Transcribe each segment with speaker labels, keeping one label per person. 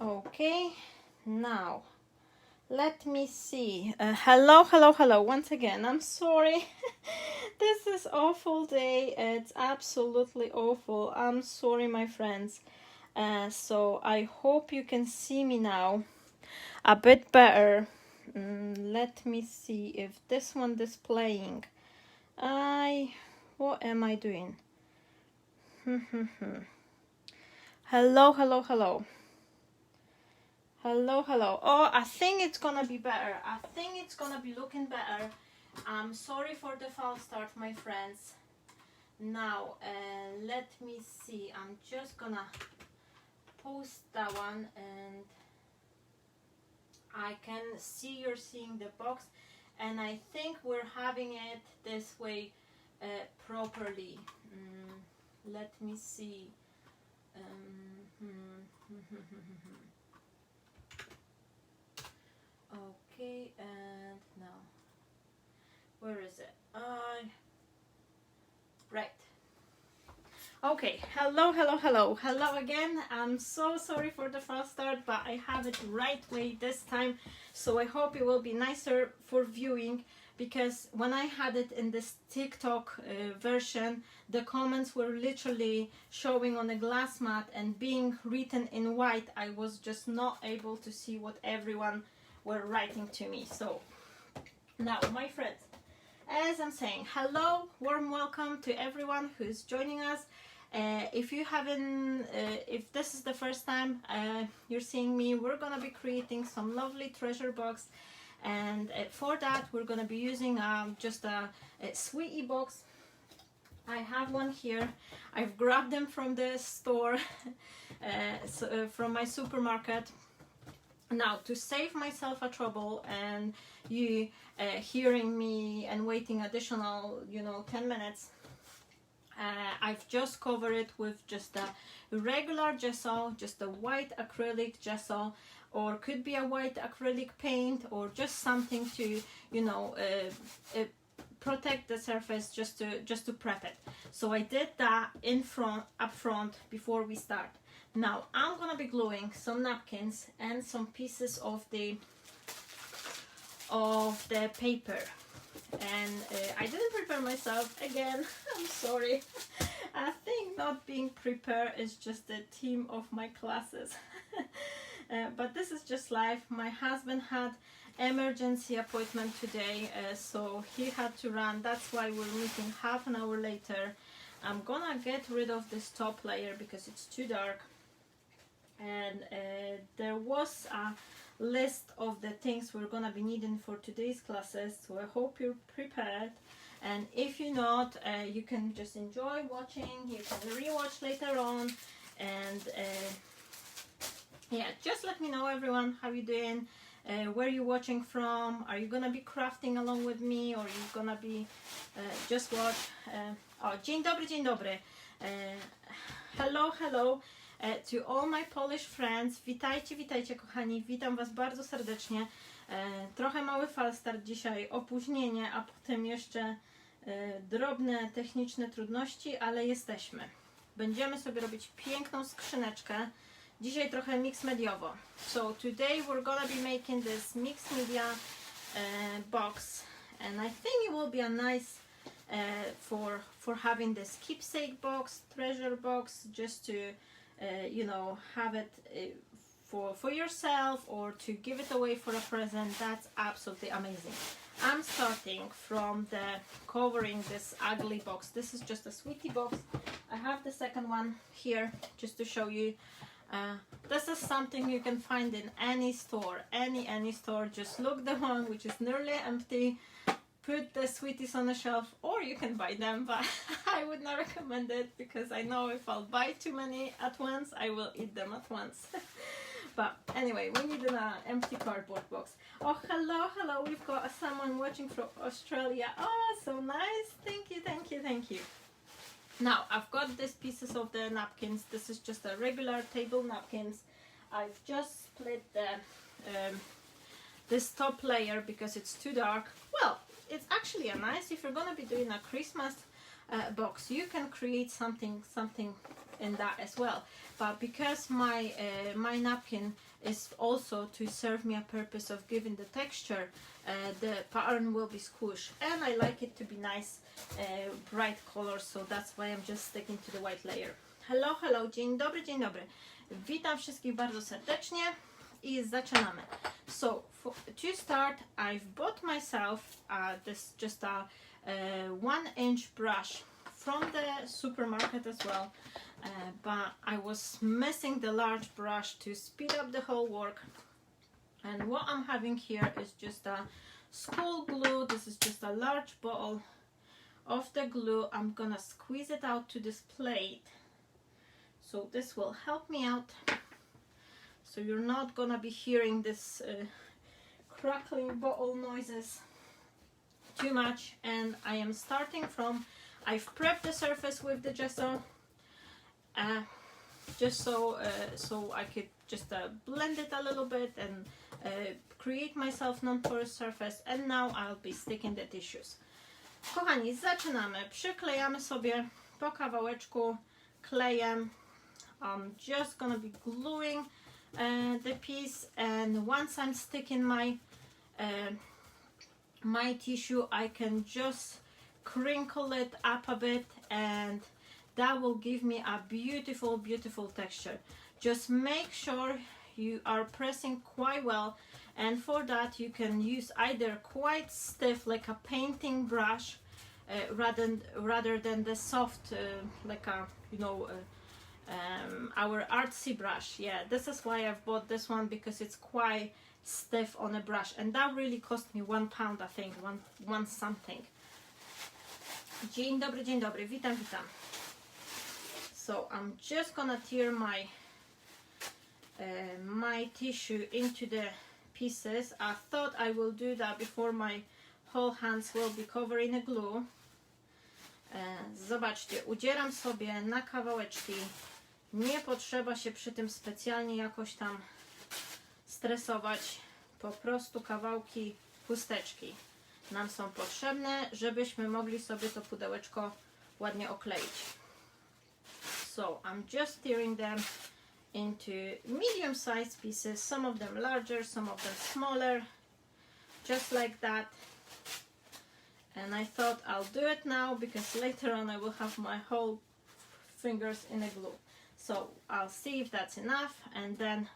Speaker 1: Okay, now let me see. Hello once again. I'm sorry. This is awful day. It's absolutely awful. I'm sorry, my friends. So I hope you can see me now a bit better. Let me see if this one displaying. What am I doing? Hello. Hello. Oh, I think it's gonna be better. I think it's gonna be looking better. I'm sorry for the false start, my friends. Now, let me see. I'm just gonna post that one, and I can see you're seeing the box, and I think we're having it this way properly. Let me see. Okay, and now, where is it? Right. Okay, hello again. I'm so sorry for the false start, but I have it right way this time, so I hope it will be nicer for viewing, because when I had it in this TikTok version, the comments were literally showing on a glass mat and being written in white. I was just not able to see what everyone were writing to me. So now, my friends, as I'm saying, hello, warm welcome to everyone who's joining us. If you haven't, if this is the first time you're seeing me, we're gonna be creating some lovely treasure box, and for that we're gonna be using just a sweetie box. I have one here. I've grabbed them from the store, from my supermarket. Now, to save myself a trouble and you hearing me and waiting additional 10 minutes, I've just covered it with just a regular gesso, just a white acrylic gesso, or could be a white acrylic paint, or just something to protect the surface, just to prep it. So I did that up front before we start. Now I'm gonna be gluing some napkins and some pieces of the paper, and I didn't prepare myself again. I'm sorry. I think not being prepared is just the theme of my classes. But this is just life. My husband had emergency appointment today, so he had to run. That's why we're meeting half an hour later. I'm gonna get rid of this top layer because it's too dark, and there was a list of the things we're gonna be needing for today's classes, so I hope you're prepared. And if you're not, you can just enjoy watching. You can rewatch later on, and yeah, just let me know, everyone, how you doing, where you watching from. Are you gonna be crafting along with me, or are you gonna be just watch? Dzień dobry. Hello. To all my Polish friends, witajcie kochani, witam was bardzo serdecznie. Trochę mały falstart dzisiaj, opóźnienie, a potem jeszcze drobne techniczne trudności, ale jesteśmy. Będziemy sobie robić piękną skrzyneczkę. Dzisiaj trochę mix mediowo. So today we're gonna be making this mixed media box, and I think it will be a nice for having this keepsake box, treasure box, just to have it for yourself, or to give it away for a present. That's absolutely amazing. I'm starting from the covering this ugly box. This is just a sweetie box. I have the second one here just to show you. This is something you can find in any store, any store. Just look the one which is nearly empty, put the sweeties on the shelf, or you can buy them, but I would not recommend it, because I know if I'll buy too many at once, I will eat them at once. But anyway, we need an empty cardboard box. Oh, hello, we've got someone watching from Australia. Oh, so nice. Thank you. Now, I've got these pieces of the napkins. This is just a regular table napkins. I've just split this top layer because it's too dark. Well, it's actually a nice, if you're gonna be doing a Christmas box, you can create something in that as well. But because my my napkin is also to serve me a purpose of giving the texture, the pattern will be squished, and I like it to be nice, bright colors, so that's why I'm just sticking to the white layer. Hello, hello, dzień dobry, dzień dobry. Witam wszystkich bardzo serdecznie i zaczynamy. So to start, I've bought myself this just a 1-inch brush from the supermarket as well, but I was missing the large brush to speed up the whole work. And what I'm having here is just a school glue. This is just a large bottle of the glue. I'm gonna squeeze it out to this plate, so this will help me out, so you're not gonna be hearing this crackling bottle noises too much. And I am starting from, I've prepped the surface with the gesso, just so I could just blend it a little bit and create myself non-porous surface, and now I'll be sticking the tissues. Kochani, zaczynamy. Przyklejamy sobie po kawałeczku klejem. I'm just gonna be gluing the piece, and once I'm sticking my tissue, I can just crinkle it up a bit, and that will give me a beautiful, beautiful texture. Just make sure you are pressing quite well, and for that you can use either quite stiff, like a painting brush, rather than the soft, like a, you know, our artsy brush. Yeah, this is why I've bought this one, because it's quite stiff on a brush, and that really cost me £1, I think, one something. Dzień dobry, witam. So I'm just gonna tear my tissue into the pieces. I thought I will do that before my whole hands will be covered in a glue. Zobaczcie, udzieram sobie na kawałeczki. Nie potrzeba się przy tym specjalnie jakoś tam stresować. Po prostu kawałki chusteczki nam są potrzebne, żebyśmy mogli sobie to pudełeczko ładnie okleić. So I'm just tearing them into medium-sized pieces, some of them larger, some of them smaller, just like that. And I thought I'll do it now, because later on I will have my whole fingers in a glue. So I'll see if that's enough, and then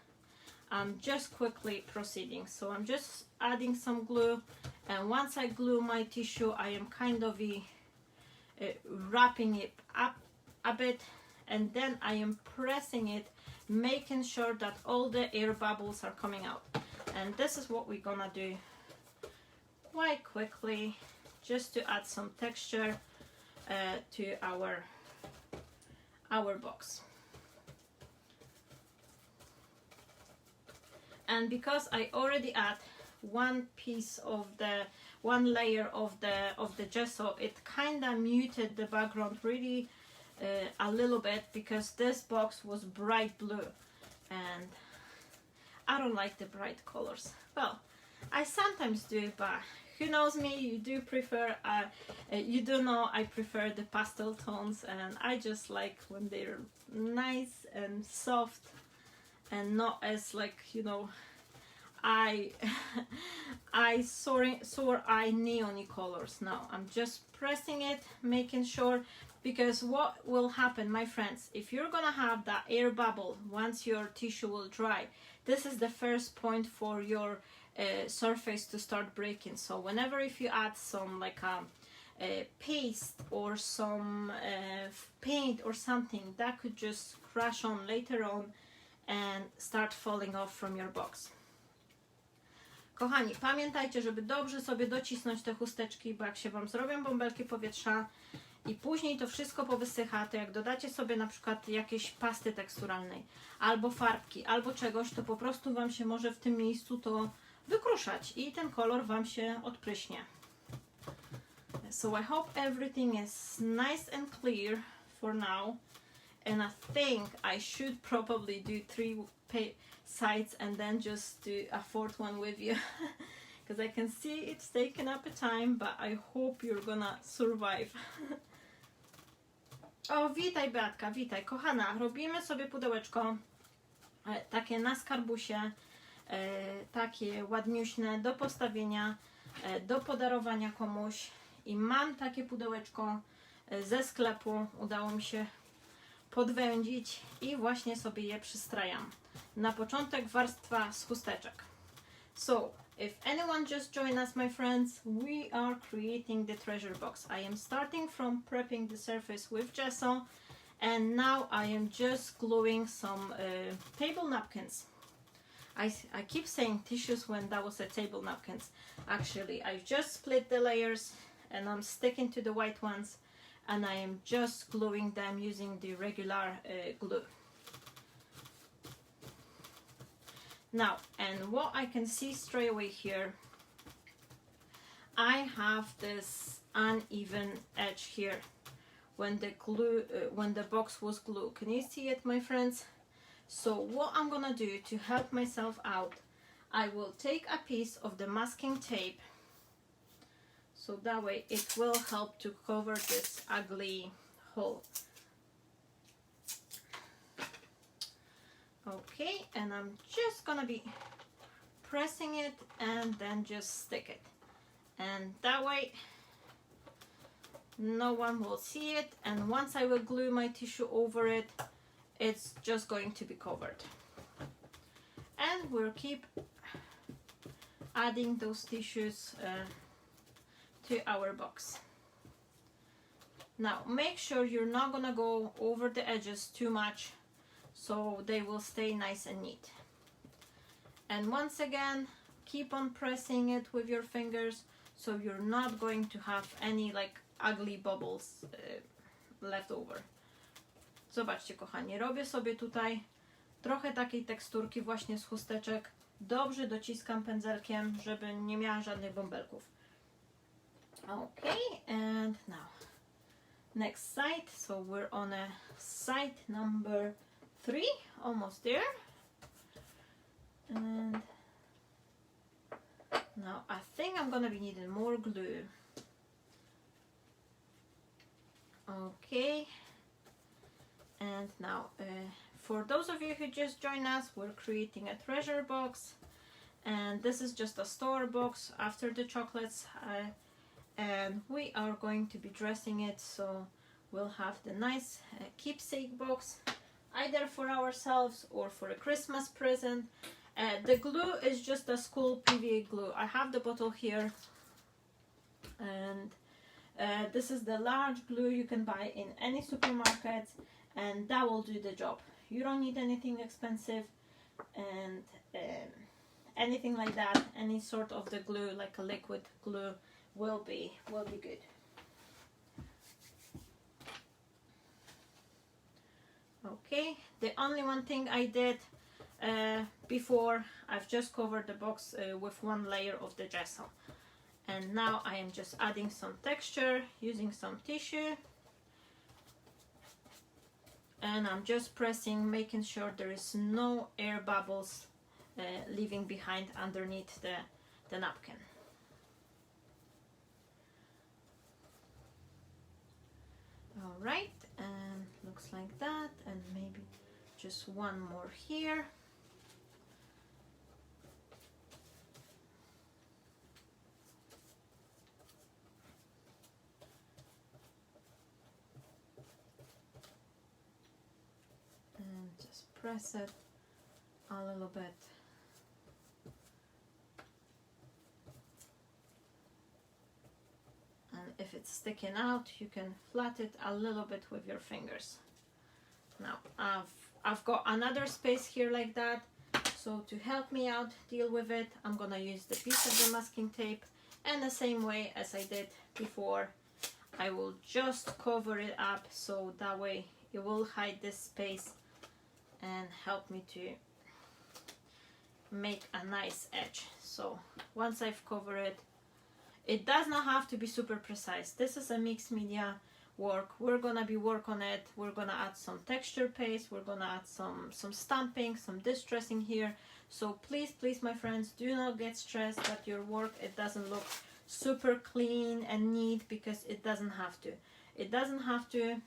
Speaker 1: I'm just quickly proceeding. So I'm just adding some glue, and once I glue my tissue, I am kind of wrapping it up a bit, and then I am pressing it, making sure that all the air bubbles are coming out. And this is what we're gonna do quite quickly, just to add some texture to our box. And because I already add one layer of the gesso, it kind of muted the background really a little bit, because this box was bright blue, and I don't like the bright colors. Well, I sometimes do, but who knows me, you do prefer, you do know I prefer the pastel tones, and I just like when they're nice and soft and not as, like, you know, sore eye neon colors. Now I'm just pressing it, making sure, because what will happen, my friends, if you're gonna have that air bubble once your tissue will dry, this is the first point for your surface to start breaking. So whenever, if you add some like a paste or some paint or something, that could just crash on later on and start falling off from your box. Kochani, pamiętajcie, żeby dobrze sobie docisnąć te chusteczki, bo jak się Wam zrobią bąbelki powietrza i później to wszystko powysycha, to jak dodacie sobie na przykład jakieś pasty teksturalnej, albo farbki, albo czegoś, to po prostu Wam się może w tym miejscu to wykruszać i ten kolor Wam się odpryśnie. So I hope everything is nice and clear for now, and I think I should probably do 3 sides and then just do a 4th one with you, because I can see it's taken up a time, but I hope you're gonna survive. O, witaj Beatka, witaj. Kochana, robimy sobie pudełeczko takie na skarbusie, takie ładniuśne do postawienia, do podarowania komuś. I mam takie pudełeczko ze sklepu, udało mi się podwędzić i właśnie sobie je przystrajam. Na początek warstwa z chusteczek. So, if anyone just joined us, my friends, we are creating the treasure box. I am starting from prepping the surface with gesso, and now I am just gluing some table napkins. I keep saying tissues when that was a table napkins. Actually, I've just split the layers and I'm sticking to the white ones, and I am just gluing them using the regular glue. Now, and what I can see straight away here, I have this uneven edge here when the glue, when the box was glued. Can you see it, my friends? So what I'm gonna do to help myself out, I will take a piece of the masking tape, so that way it will help to cover this ugly hole. Okay, and I'm just gonna be pressing it and then just stick it, and that way no one will see it, and once I will glue my tissue over it, it's just going to be covered. And we'll keep adding those tissues to our box. Now make sure you're not gonna go over the edges too much, so they will stay nice and neat. And once again, keep on pressing it with your fingers, so you're not going to have any like ugly bubbles left over. Zobaczcie, kochani, robię sobie tutaj trochę takiej teksturki właśnie z chusteczek. Dobrze dociskam pędzelkiem, żeby nie miała żadnych bąbelków. Okay, and now next side. So we're on a side number 3, almost there. And now I think I'm gonna be needing more glue. Okay, and now for those of you who just joined us, we're creating a treasure box, and this is just a store box after the chocolates, and we are going to be dressing it, so we'll have the nice keepsake box, either for ourselves or for a Christmas present. The glue is just a school PVA glue. I have the bottle here, and this is the large glue you can buy in any supermarket, and that will do the job. You don't need anything expensive, and anything like that, any sort of the glue, like a liquid glue, will be good. Okay, the only one thing I did before, I've just covered the box with one layer of the gesso, and now I am just adding some texture using some tissue, and I'm just pressing, making sure there is no air bubbles leaving behind underneath the napkin. All right, and looks like that, and maybe just one more here. And just press it a little bit. And if it's sticking out, you can flat it a little bit with your fingers. Now I've got another space here like that, so to help me out deal with it, I'm gonna use the piece of the masking tape, and the same way as I did before, I will just cover it up, so that way it will hide this space and help me to make a nice edge. So once I've covered it, it does not have to be super precise. This is a mixed media work. We're gonna be work on it. We're gonna add some texture paste. We're gonna add some stamping, some distressing here. So please, my friends, do not get stressed that your work, it doesn't look super clean and neat, because it doesn't have to. It doesn't have to.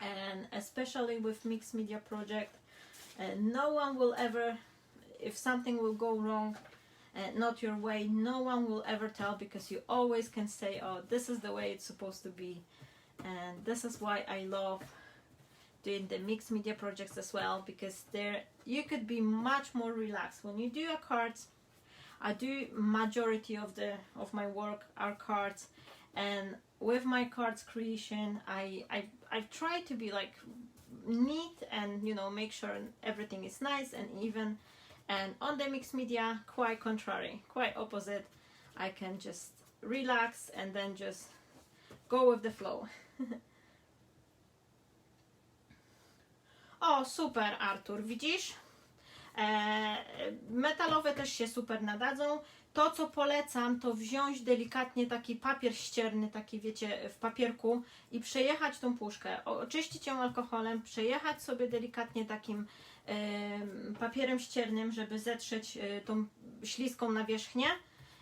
Speaker 1: and especially with mixed media project, no one will ever, if something will go wrong, not your way, no one will ever tell, because you always can say, oh, this is the way it's supposed to be. And this is why I love doing the mixed media projects as well, because there you could be much more relaxed when you do your cards. I do majority of my work are cards, and with my cards creation I try to be like neat and, you know, make sure everything is nice and even. And on the mixed media, quite contrary, quite opposite. I can just relax and then just go with the flow. O, super, Artur, widzisz? Metalowe też się super nadadzą. To, co polecam, to wziąć delikatnie taki papier ścierny, taki, wiecie, w papierku i przejechać tą puszkę. Oczyścić ją alkoholem, przejechać sobie delikatnie takim papierem ściernym, żeby zetrzeć tą śliską nawierzchnię,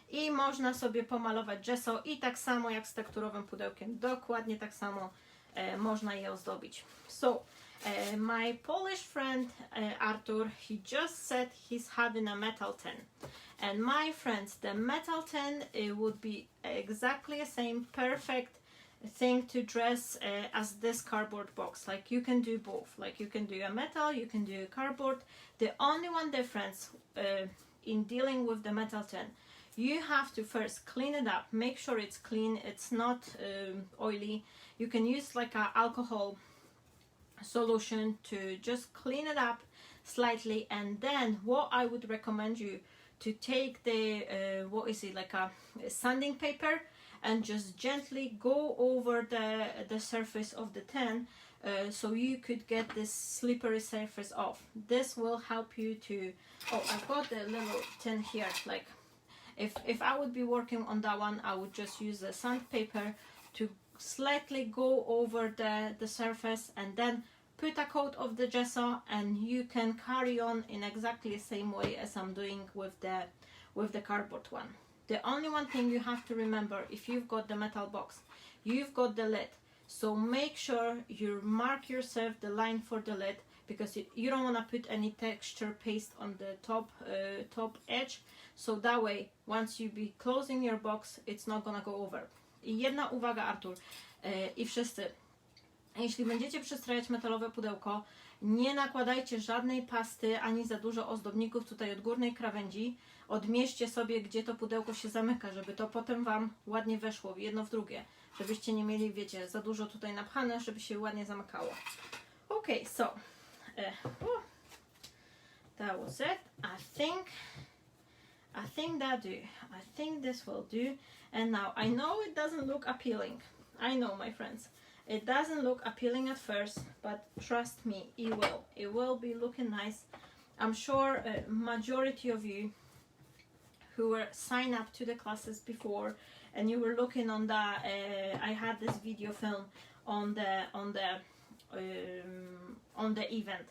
Speaker 1: i można sobie pomalować gesso i tak samo jak z tekturowym pudełkiem, dokładnie tak samo można je ozdobić. So, my Polish friend Artur, he just said he's having a metal tin. And my friends, the metal tin, it would be exactly the same perfect thing to dress as this cardboard box. Like, you can do both. Like, you can do a metal, you can do a cardboard. The only one difference in dealing with the metal tin, you have to first clean it up, make sure it's clean, it's not oily. You can use like a alcohol solution to just clean it up slightly, and then what I would recommend you to take the what is it, like a sanding paper, and just gently go over the surface of the tin, so you could get this slippery surface off. This will help you to, oh, I've got the little tin here. Like, if I would be working on that one, I would just use the sandpaper to slightly go over the surface, and then put a coat of the gesso, and you can carry on in exactly the same way as I'm doing with the cardboard one. The only one thing you have to remember, if you've got the metal box, you've got the lid. So make sure you mark yourself the line for the lid, because you don't want to put any texture paste on the top edge. So that way, once you be closing your box, it's not gonna go over. I jedna uwaga, Artur, i wszyscy. Jeśli będziecie przystrajać metalowe pudełko, nie nakładajcie żadnej pasty ani za dużo ozdobników tutaj od górnej krawędzi. Odmierzcie sobie, gdzie to pudełko się zamyka, żeby to potem Wam ładnie weszło jedno w drugie. Żebyście nie mieli, wiecie, za dużo tutaj napchane, żeby się ładnie zamykało. Okay, so that was it. I think that do. I think this will do. And now, I know it doesn't look appealing. I know, my friends. It doesn't look appealing at first, but trust me, it will. It will be looking nice. I'm sure majority of you who were signed up to the classes before, and you were looking on the, I had this video film on the event,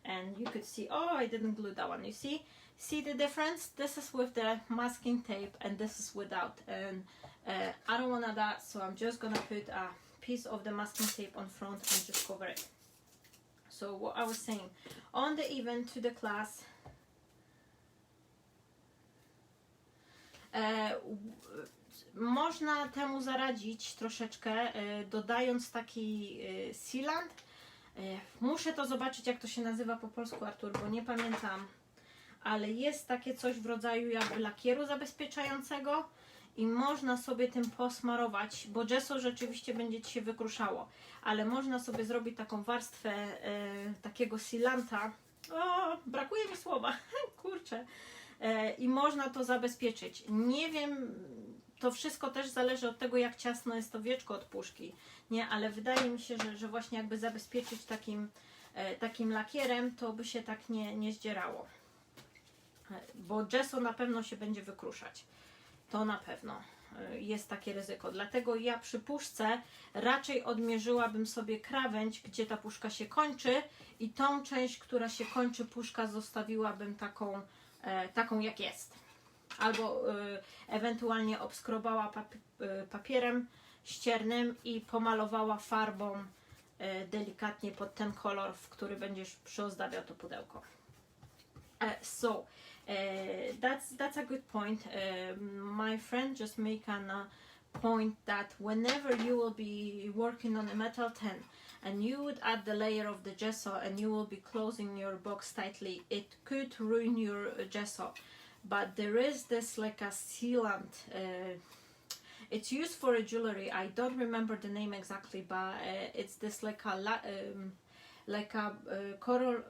Speaker 1: and you could see, oh, I didn't glue that one. You see the difference? This is with the masking tape, and this is without. And I don't want that, so I'm just gonna put a piece of the masking tape on front and just cover it. So what I was saying, on the event to the class, można temu zaradzić troszeczkę, dodając taki sealant. Muszę to zobaczyć, jak to się nazywa po polsku, Artur, bo nie pamiętam, ale jest takie coś w rodzaju jakby lakieru zabezpieczającego i można sobie tym posmarować, bo gesso rzeczywiście będzie Ci się wykruszało, ale można sobie zrobić taką warstwę takiego sealanta. O, brakuje mi słowa, kurczę. I można to zabezpieczyć. Nie wiem, to wszystko też zależy od tego, jak ciasno jest to wieczko od puszki, nie? Ale wydaje mi się, że właśnie jakby zabezpieczyć takim lakierem, to by się tak nie zdzierało. Bo gesso na pewno się będzie wykruszać. To na pewno jest takie ryzyko. Dlatego ja przy puszce raczej odmierzyłabym sobie krawędź, gdzie ta puszka się kończy, i tą część, która się kończy puszka, zostawiłabym taką jak jest. Albo ewentualnie papierem ściernym i pomalowała farbą delikatnie pod ten kolor, w który będziesz przyozdabiał to pudełko. That's a good point. My friend just make a point that whenever you will be working on a metal tin and you would add the layer of the gesso and you will be closing your box tightly, it could ruin your gesso. But there is this like a sealant. It's used for a jewelry. I don't remember the name exactly, but it's this like a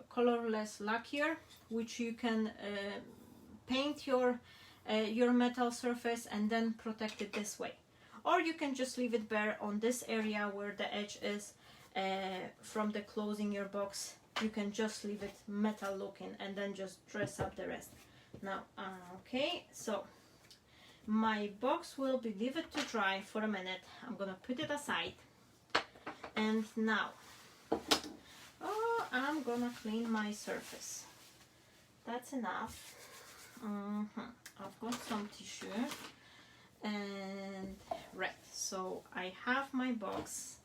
Speaker 1: colorless lacquer, which you can paint your metal surface and then protect it this way. Or you can just leave it bare on this area where the edge is from the closing your box. You can just leave it metal looking and then just dress up the rest. Now, okay, so my box will be leave it to dry for a minute. I'm gonna put it aside, and now I'm gonna clean my surface. That's enough. I've got some tissue, and right, so I have my box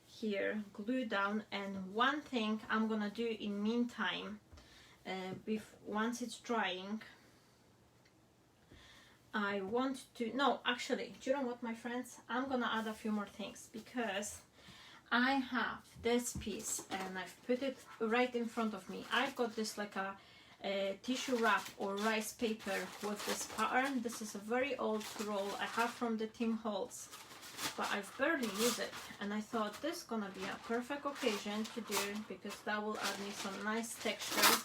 Speaker 1: here glued down, and one thing I'm gonna do in meantime, once it's drying, I want to, no, actually, do you know what, my friends? I'm gonna add a few more things, because I have this piece and I've put it right in front of me. I've got this like a tissue wrap or rice paper with this pattern. This is a very old roll I have from the Tim Holtz, but I've barely used it, and I thought this is gonna be a perfect occasion to do, because that will add me some nice texture.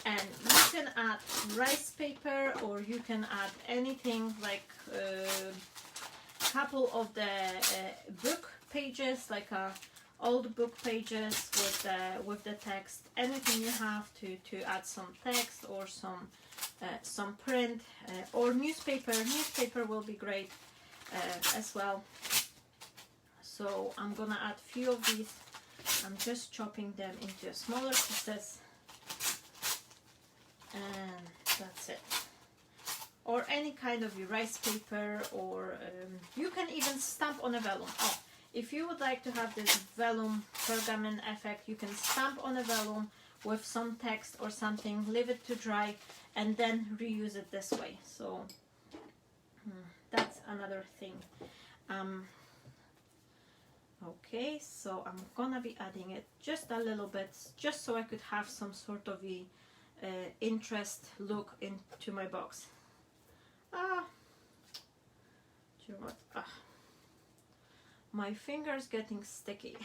Speaker 1: And you can add rice paper, or you can add anything like a couple of the book pages, like old book pages with the text. Anything you have to add some text or some print, or newspaper. Newspaper will be great as well. So I'm gonna add a few of these. I'm just chopping them into smaller pieces. And that's it. Or any kind of rice paper, or you can even stamp on a vellum. Oh, if you would like to have this vellum pergamon effect, you can stamp on a vellum with some text or something, leave it to dry, and then reuse it this way. So that's another thing. Okay, so I'm gonna be adding it just a little bit, just so I could have some sort of a interest look into my box. Do you know what? My finger's getting sticky.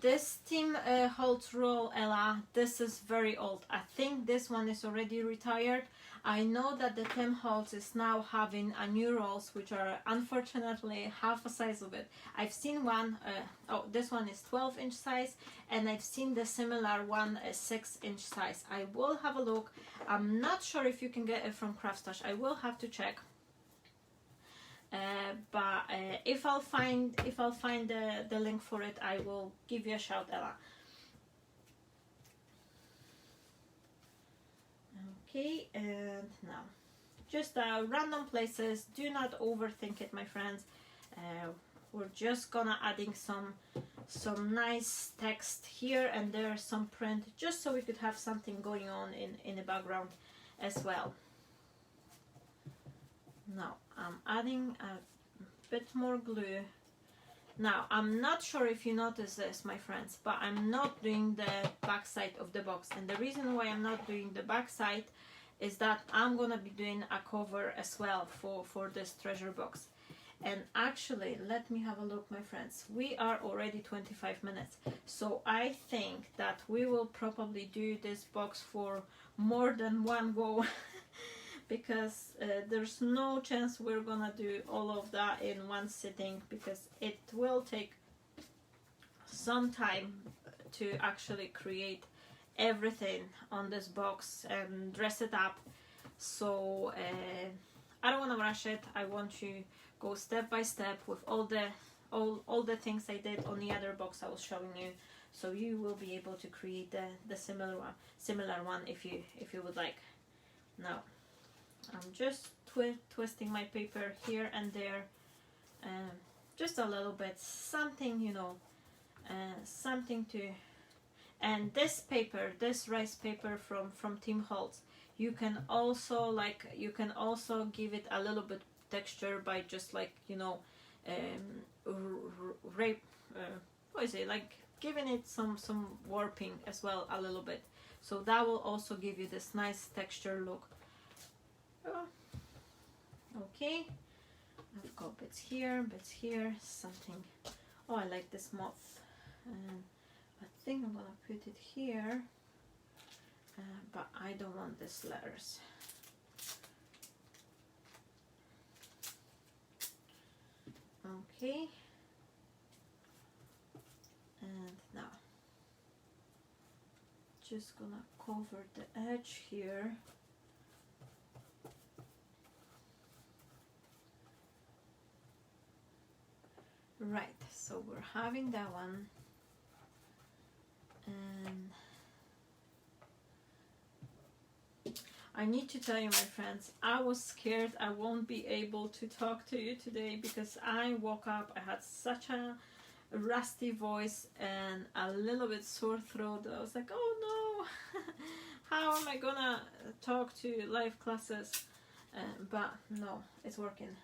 Speaker 1: This Tim Holtz roll, Ella, this is very old. I think this one is already retired. I know that the Tim Holtz is now having a new rolls, which are unfortunately half the size of it. I've seen one, this one is 12-inch size, and I've seen the similar one, a 6-inch size. I will have a look. I'm not sure if you can get it from Craft Stash. I will have to check. But if I'll find the link for it, I will give you a shout, Ella. Okay, and now just random places. Do not overthink it, my friends. We're just gonna adding some nice text here and there, some print, just so we could have something going on in the background as well. Now I'm adding a bit more glue. Now I'm not sure if you notice this, my friends, but I'm not doing the back side of the box, and the reason why I'm not doing the back side is that I'm gonna be doing a cover as well for this treasure box. And actually, let me have a look, my friends. We are already 25 minutes, so I think that we will probably do this box for more than one go. Because there's no chance we're gonna do all of that in one sitting, because it will take some time to actually create everything on this box and dress it up. So I don't want to rush it. I want to go step by step with all the things I did on the other box I was showing you, so you will be able to create the similar one if you would like. Now I'm just twisting my paper here and there, just a little bit, something, you know, something to. And this paper, this rice paper from Tim Holtz, you can also give it a little bit texture by just like, you know, what is it, like giving it some warping as well a little bit, so that will also give you this nice texture look. Okay, I've got bits here, something. Oh, I like this moth, and I think I'm gonna put it here, but I don't want these letters. Okay, and now just gonna cover the edge here. Right, so we're having that one, and I need to tell you, my friends, I was scared I won't be able to talk to you today because I woke up, I had such a rusty voice and a little bit sore throat. I was like, oh no, how am I gonna talk to live classes? But no, it's working.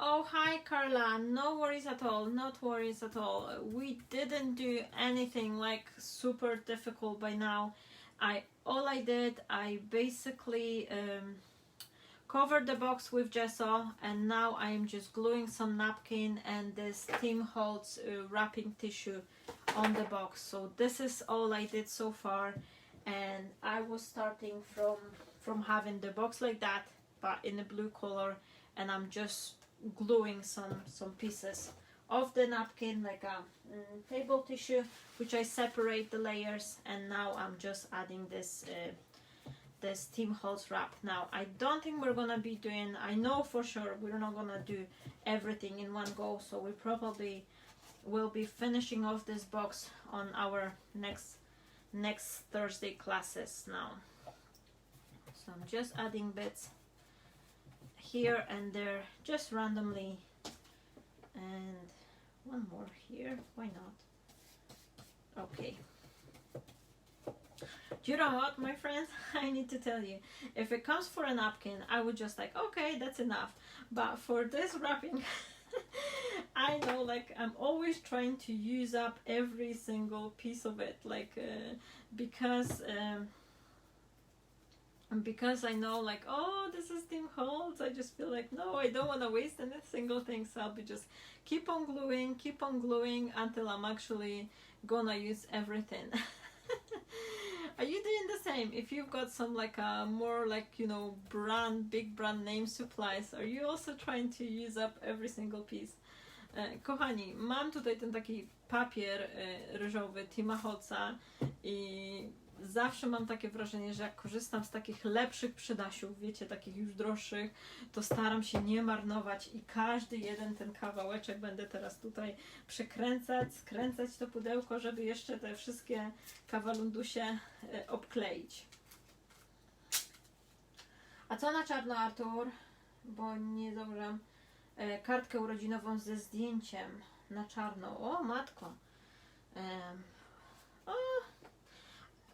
Speaker 1: Oh, hi Carla, no worries at all, not worries at all. We didn't do anything like super difficult by now. All I did, I basically covered the box with gesso, and now I'm just gluing some napkin and this Tim Holtz wrapping tissue on the box. So this is all I did so far, and I was starting from having the box like that but in a blue color, and I'm just gluing some pieces of the napkin, like a table tissue, which I separate the layers, and now I'm just adding this this Tim Holtz wrap. Now I don't think we're gonna be doing, I know for sure we're not gonna do everything in one go, so we probably will be finishing off this box on our next Thursday classes now. So I'm just adding bits here and there, just randomly, and one more here, why not? Okay. Do you know what, my friends? I need to tell you, if it comes for a napkin, I would just like, okay, that's enough. But for this wrapping, I know, like, I'm always trying to use up every single piece of it, like, because I know, like, oh, this is Tim Holtz, I just feel like, no, I don't want to waste any single thing, so I'll be just keep on gluing until I'm actually gonna use everything. Are you doing the same? If you've got some like more like, you know, big brand name supplies, are you also trying to use up every single piece? Kochani, mam tutaj ten taki papier ryżowy Tima Holtza i zawsze mam takie wrażenie, że jak korzystam z takich lepszych przydasiów, wiecie, takich już droższych, to staram się nie marnować i każdy jeden ten kawałeczek będę teraz tutaj przekręcać, skręcać to pudełko, żeby jeszcze te wszystkie kawalundusie obkleić. A co na czarno, Artur? Bo nie założyłam kartkę urodzinową ze zdjęciem na czarno. O, matko.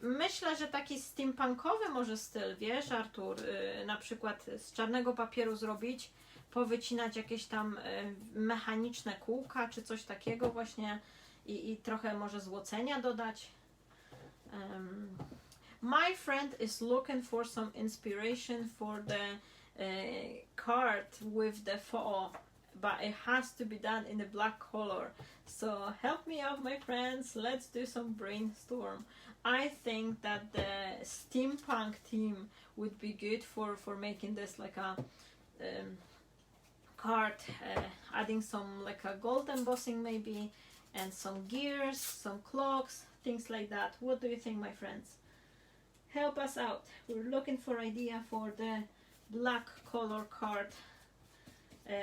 Speaker 1: Myślę, że taki steampunkowy może styl, wiesz, Artur, na przykład z czarnego papieru zrobić, powycinać jakieś tam mechaniczne kółka, czy coś takiego właśnie i trochę może złocenia dodać. My friend is looking for some inspiration for the card with the faux, but it has to be done in a black color. So help me out, my friends, let's do some brainstorm. I think that the steampunk theme would be good for making this like a card, adding some like a gold embossing maybe, and some gears, some clocks, things like that. What do you think, my friends? Help us out. We're looking for idea for the black color card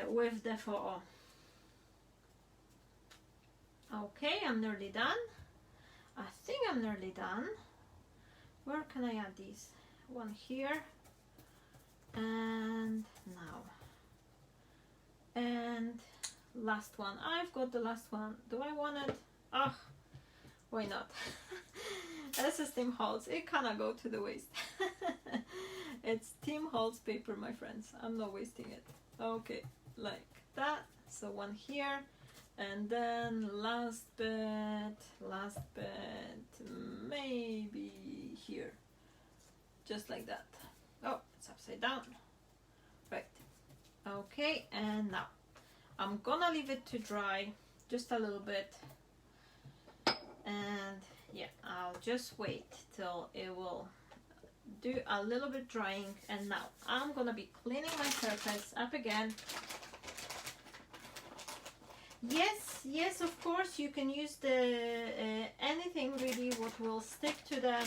Speaker 1: with the faux. Okay, I'm nearly done. I think I'm nearly done. Where can I add these? One here, and now last one. I've got the last one. Do I want it? Ah, why not? This is Tim Holtz. It cannot go to the waste. It's Tim Holtz paper, my friends. I'm not wasting it. Okay, like that. So one here, and then last bit, maybe here, just like that. Oh, it's upside down. Right. Okay, and now I'm gonna leave it to dry just a little bit, and yeah, I'll just wait till it will do a little bit drying. And now I'm gonna be cleaning my surface up again. Yes, of course you can use the anything really what will stick to the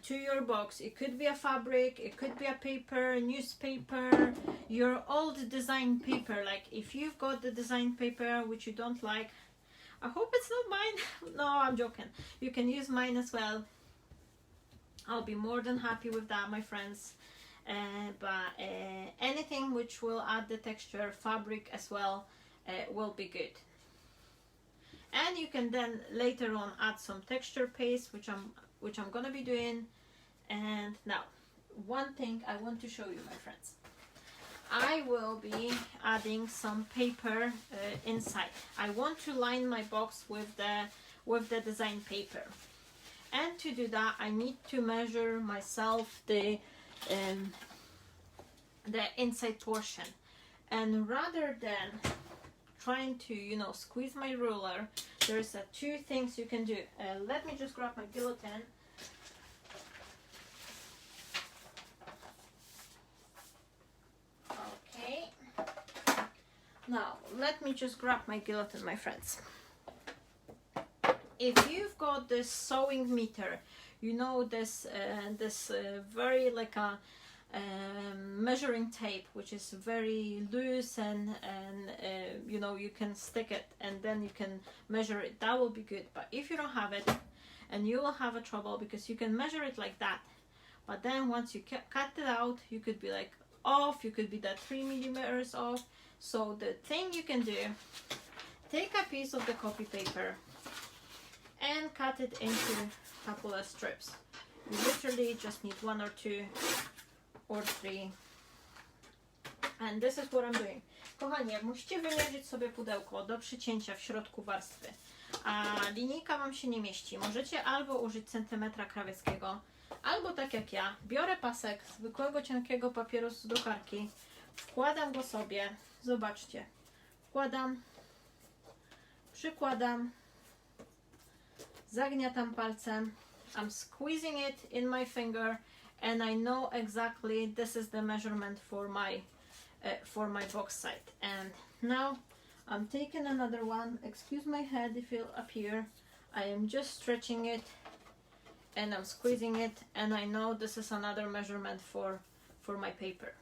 Speaker 1: to your box. It could be a fabric, it could be a paper, newspaper, your old design paper. Like if you've got the design paper which you don't like, I hope it's not mine. No, I'm joking. You can use mine as well. I'll be more than happy with that, my friends. But anything which will add the texture, fabric as well, will be good. And you can then later on add some texture paste, which I'm gonna be doing. And now, one thing I want to show you, my friends. I will be adding some paper inside. I want to line my box with the design paper. And to do that, I need to measure myself the inside portion. And rather than trying to, you know, squeeze my ruler, there's two things you can do. Let me just grab my guillotine. Okay. Now, let me just grab my guillotine, my friends. If you've got this sewing meter, you know, this very like a measuring tape, which is very loose, and you know, you can stick it and then you can measure it. That will be good. But if you don't have it, and you will have a trouble, because you can measure it like that, but then once you cut it out, you could be like off, you could be that 3 millimeters off. So the thing you can do, take a piece of the copy paper and cut it into a couple of strips. You literally just need 1 or 2 or 3. And this is what I'm doing. Kochani, jak musicie wymierzyć sobie pudełko do przycięcia w środku warstwy, a linijka Wam się nie mieści, możecie albo użyć centymetra krawieckiego, albo tak jak ja, biorę pasek zwykłego cienkiego papieru z drukarki, wkładam go sobie, zobaczcie, wkładam, przykładam, zagniatam palcem, I'm squeezing it in my finger, and I know exactly this is the measurement for my box side. And now I'm taking another one. Excuse my head if it'll appear. I am just stretching it and I'm squeezing it, and I know this is another measurement for my paper.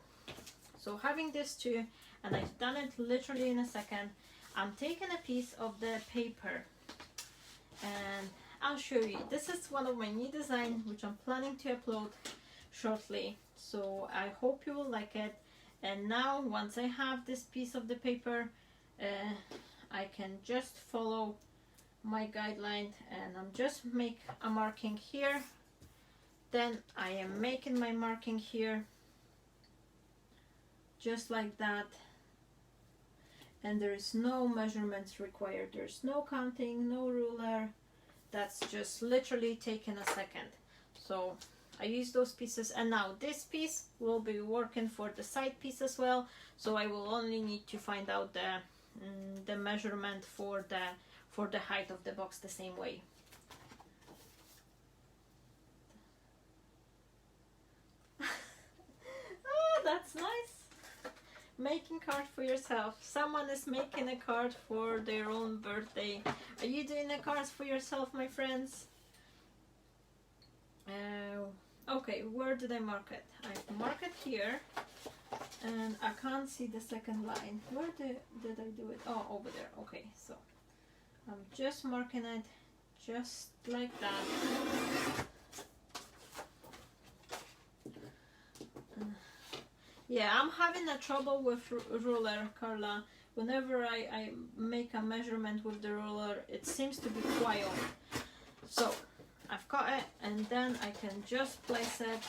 Speaker 1: So having this two, and I've done it literally in a second, I'm taking a piece of the paper and I'll show you. This is one of my new designs which I'm planning to upload shortly, so I hope you will like it. And now once I have this piece of the paper, I can just follow my guideline, and I'm just make a marking here, then I am making my marking here just like that, and there is no measurements required, there's no counting, no ruler. That's just literally taking a second. So I use those pieces, and now this piece will be working for the side piece as well, so I will only need to find out the measurement for the height of the box the same way. Oh, that's nice. Making card for yourself. Someone is making a card for their own birthday. Are you doing a card for yourself, my friends? Okay, where did I mark it? I mark it here, and I can't see the second line. Where did I do it? Oh, over there. Okay, so I'm just marking it just like that. Yeah, I'm having a trouble with ruler, Carla, whenever I make a measurement with the ruler, it seems to be quite off. So I've got it, and then I can just place it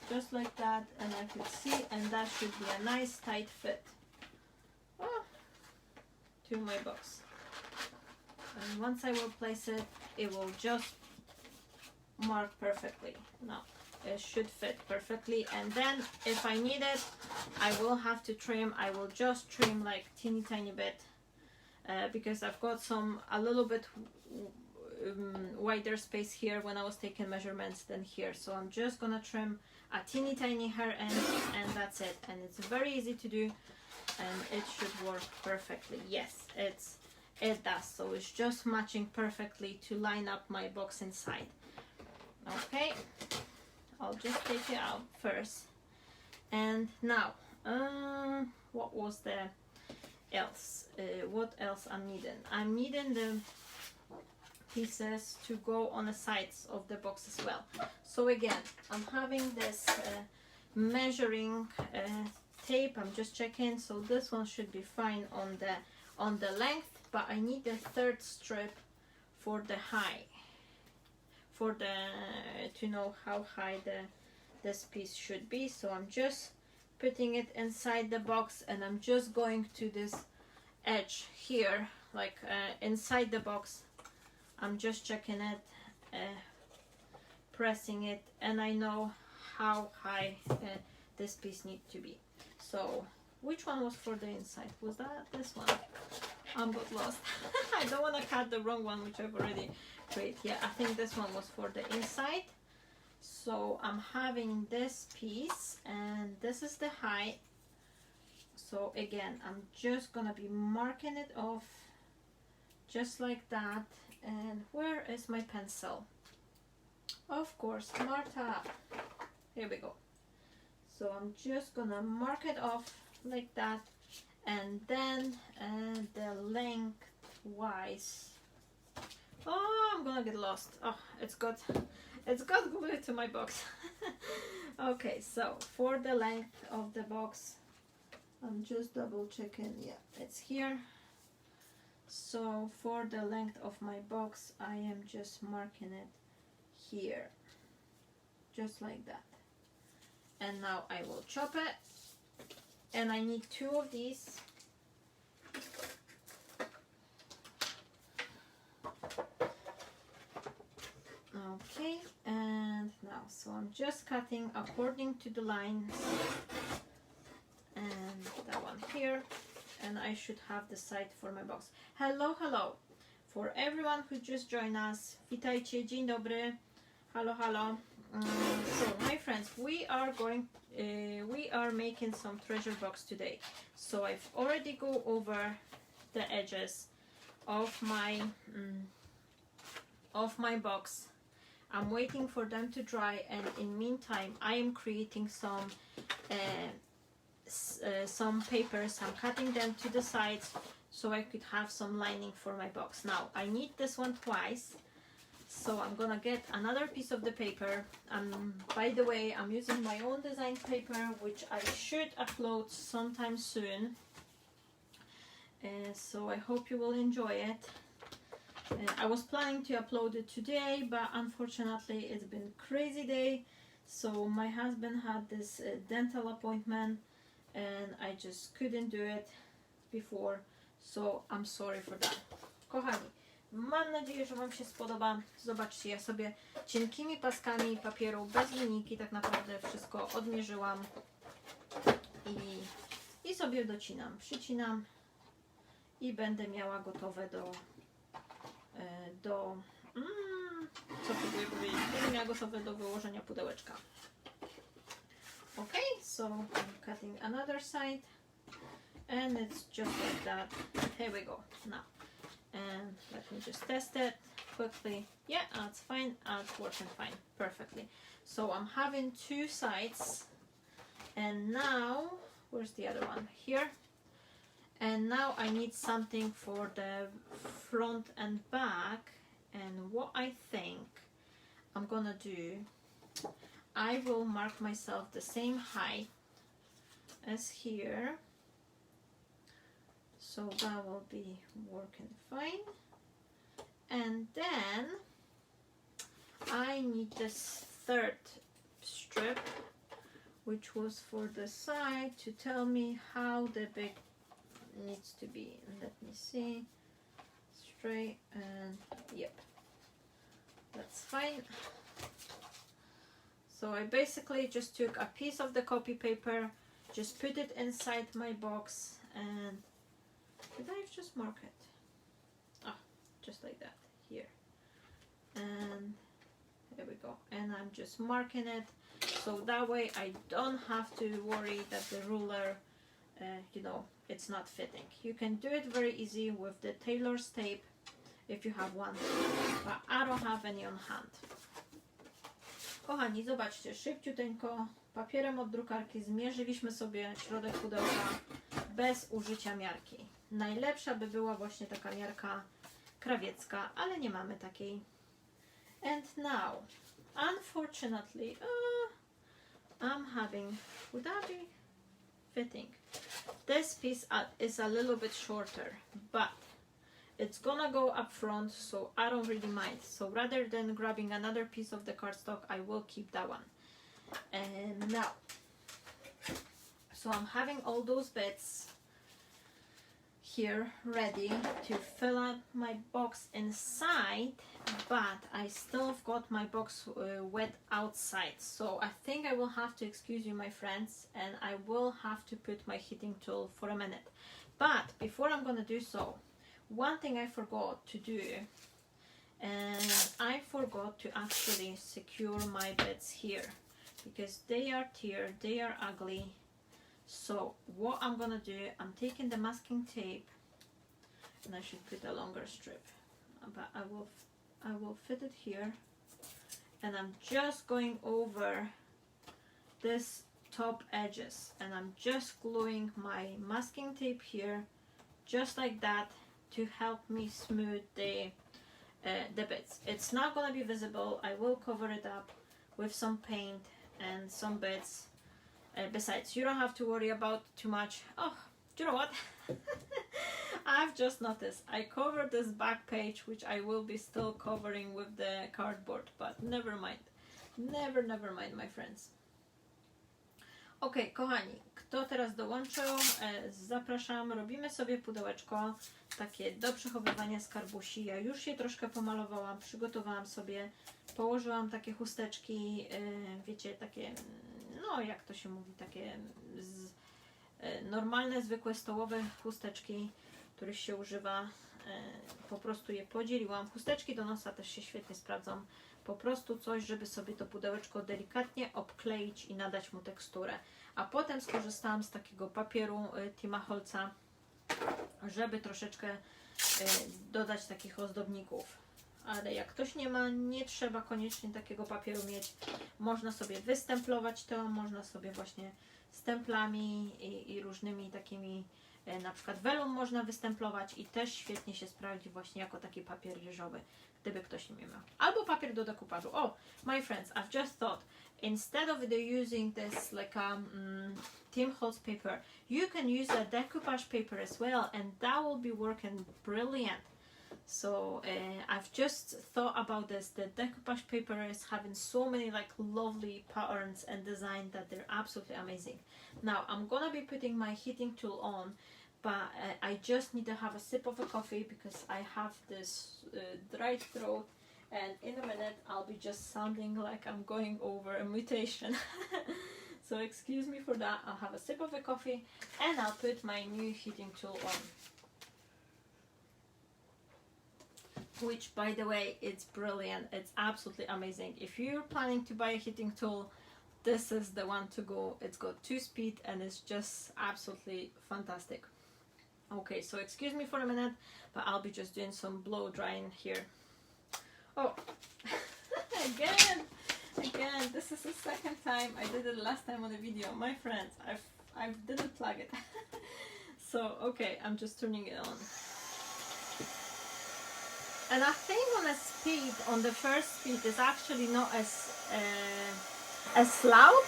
Speaker 1: just like that, and I could see, and that should be a nice tight fit to my box. And once I will place it, it will just mark perfectly. Now it should fit perfectly, and then if I need it, I will have to trim. I will just trim like teeny tiny bit because I've got a little bit wider space here when I was taking measurements than here, so I'm just gonna trim a teeny tiny hair end, and that's it. And it's very easy to do, and it should work perfectly. Yes, it does. So it's just matching perfectly to line up my box inside. Okay, I'll just take it out first. And now what was the else? What else I'm needing? I'm needing the pieces to go on the sides of the box as well. So again, I'm having this measuring tape. I'm just checking, so this one should be fine on the length, but I need the third strip for the high, for the to know how high this piece should be. So I'm just putting it inside the box, and I'm just going to this edge here, like inside the box. I'm just checking it, pressing it, and I know how high this piece needs to be. So which one was for the inside? Was that this one? I'm got lost. I don't want to cut the wrong one, which I've already created. Yeah, I think this one was for the inside. So I'm having this piece, and this is the height. So again, I'm just gonna be marking it off just like that. And where is my pencil? Of course, Marta. Here we go. So I'm just gonna mark it off like that, and then the lengthwise. Oh, I'm gonna get lost. Oh, it's got glued to my box. Okay, so for the length of the box, I'm just double checking. Yeah, it's here. So for the length of my box, I am just marking it here, just like that. And now I will chop it, and I need 2 of these. Okay, and now, so I'm just cutting according to the lines, and that one here, and I should have the side for my box. Hello, hello. For everyone who just joined us, witajcie, dzień dobry. Hello, hello. So my friends, we are making some treasure box today. So I've already go over the edges of my box. I'm waiting for them to dry, and in meantime I am creating some papers. I'm cutting them to the sides so I could have some lining for my box. Now I need this one twice, so I'm gonna get another piece of the paper. By the way, I'm using my own design paper, which I should upload sometime soon, so I hope you will enjoy it. I was planning to upload it today, but unfortunately it's been a crazy day. So my husband had this dental appointment, and I just couldn't do it before, so I'm sorry for that. Kochani, mam nadzieję, że Wam się spodoba. Zobaczcie, ja sobie cienkimi paskami papieru, bez linijki tak naprawdę wszystko odmierzyłam i sobie docinam, przycinam i będę miała gotowe co próbuję powiedzieć? Będę miała gotowe do wyłożenia pudełeczka. Okay, so I'm cutting another side, and it's just like that. Here we go. Now, and let me just test it quickly. Yeah, that's fine. It's working fine, perfectly. So I'm having 2 sides, and now where's the other one? Here. And now I need something for the front and back, and what I think I'm gonna do, I will mark myself the same height as here. So that will be working fine. And then I need this third strip, which was for the side, to tell me how the big needs to be. Let me see. Straight, and yep, that's fine. So I basically just took a piece of the copy paper, just put it inside my box, and did I just mark it? Oh, just like that here. And there we go. And I'm just marking it, so that way I don't have to worry that the ruler, you know, it's not fitting. You can do it very easy with the tailor's tape if you have one, but I don't have any on hand. Kochani, zobaczcie, szybciuteńko papierem od drukarki zmierzyliśmy sobie środek pudełka bez użycia miarki. Najlepsza by była właśnie taka miarka krawiecka, ale nie mamy takiej. And now, unfortunately, I'm having, would that be fitting? This piece is a little bit shorter, but it's gonna go up front, so I don't really mind. So rather than grabbing another piece of the cardstock, I will keep that one. And now, so I'm having all those bits here ready to fill up my box inside, but I still have got my box wet outside. So I think I will have to excuse you, my friends, and I will have to put my heating tool for a minute. But before I'm gonna do so, one thing I forgot to do, and I forgot to actually secure my bits here because they are tear, they are ugly. So what I'm gonna do, I'm taking the masking tape, and I should put a longer strip, but I will fit it here, and I'm just going over this top edges, and I'm just gluing my masking tape here just like that to help me smooth the bits. It's not gonna be visible. I will cover it up with some paint and some bits. Besides, you don't have to worry about too much. Oh, do you know what? I've just noticed I covered this back page, which I will be still covering with the cardboard, but never mind. Never mind, my friends. Ok, kochani, kto teraz dołączył, zapraszam, robimy sobie pudełeczko takie do przechowywania skarbusi. Ja już je troszkę pomalowałam, przygotowałam sobie, położyłam takie chusteczki, wiecie, takie, no jak to się mówi, takie normalne, zwykłe stołowe chusteczki, których się używa, po prostu je podzieliłam. Chusteczki do nosa też się świetnie sprawdzą. Po prostu coś, żeby sobie to pudełeczko delikatnie obkleić i nadać mu teksturę. A potem skorzystałam z takiego papieru Timaholca, żeby troszeczkę dodać takich ozdobników. Ale jak ktoś nie ma, nie trzeba koniecznie takiego papieru mieć. Można sobie wystemplować to, można sobie właśnie stemplami i różnymi takimi, na przykład welum można wystemplować i też świetnie się sprawdzi właśnie jako taki papier ryżowy, gdyby ktoś nie miał. Albo papier do dekupażu. Oh, my friends, I've just thought, instead of using this like a Tim Holtz paper, you can use a decoupage paper as well, and that will be working brilliant. So I've just thought about this. The decoupage paper is having so many like lovely patterns and design that they're absolutely amazing. Now I'm gonna be putting my heating tool on, but I just need to have a sip of a coffee because I have this dry throat, and in a minute I'll be just sounding like I'm going over a mutation. So excuse me for that. I'll have a sip of a coffee and I'll put my new heating tool on. Which, by the way, it's brilliant. It's absolutely amazing. If you're planning to buy a heating tool, this is the one to go. It's got 2-speed and it's just absolutely fantastic. Okay, so excuse me for a minute, but I'll be just doing some blow drying here. Oh, again, this is the second time. I did it last time on the video. My friends, I didn't plug it. So, okay, I'm just turning it on. And I think on the first speed is actually not as loud.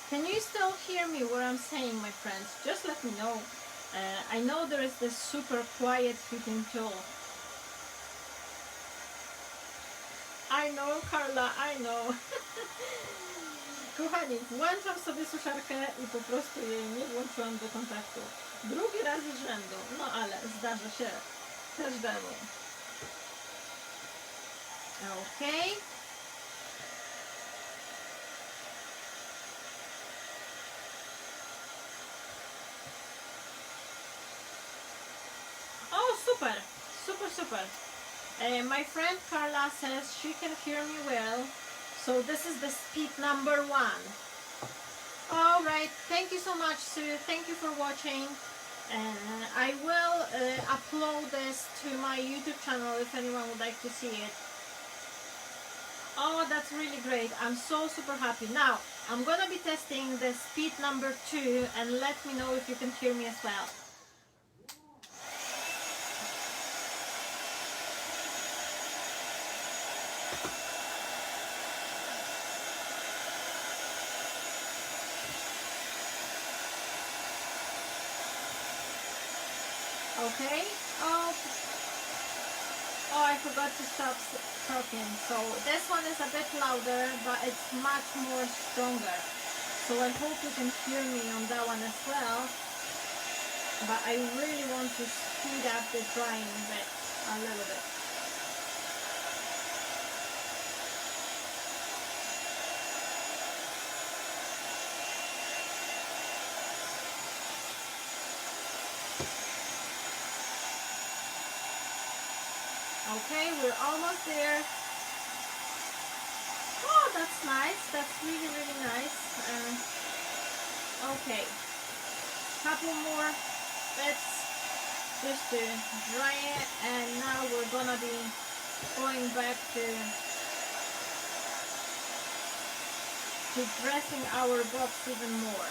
Speaker 1: Can you still hear me what I'm saying, my friends? Just let me know. I know there is this super quiet heating tool. I know, Carla, I know. Kochani, włączam sobie suszarkę i po prostu jej nie włączyłam do kontaktu. Drugi raz z rzędu, no ale zdarza się każdemu. Okej. Oh, super, super, super. My friend Carla says she can hear me well, so this is the speed number 1. All right, thank you so much, Sue. Thank you for watching. I will upload this to my YouTube channel if anyone would like to see it. Oh, that's really great. I'm so super happy. Now, I'm gonna be testing the speed number 2 and let me know if you can hear me as well. Okay. Oh, I forgot to stop talking. So this one is a bit louder, but it's much more stronger. So I hope you can hear me on that one as well. But I really want to speed up the drying bit a little bit. Okay, we're almost there. Oh, that's nice. That's really, really nice. Okay, couple more bits just to dry it, and now we're gonna be going back to dressing our box even more.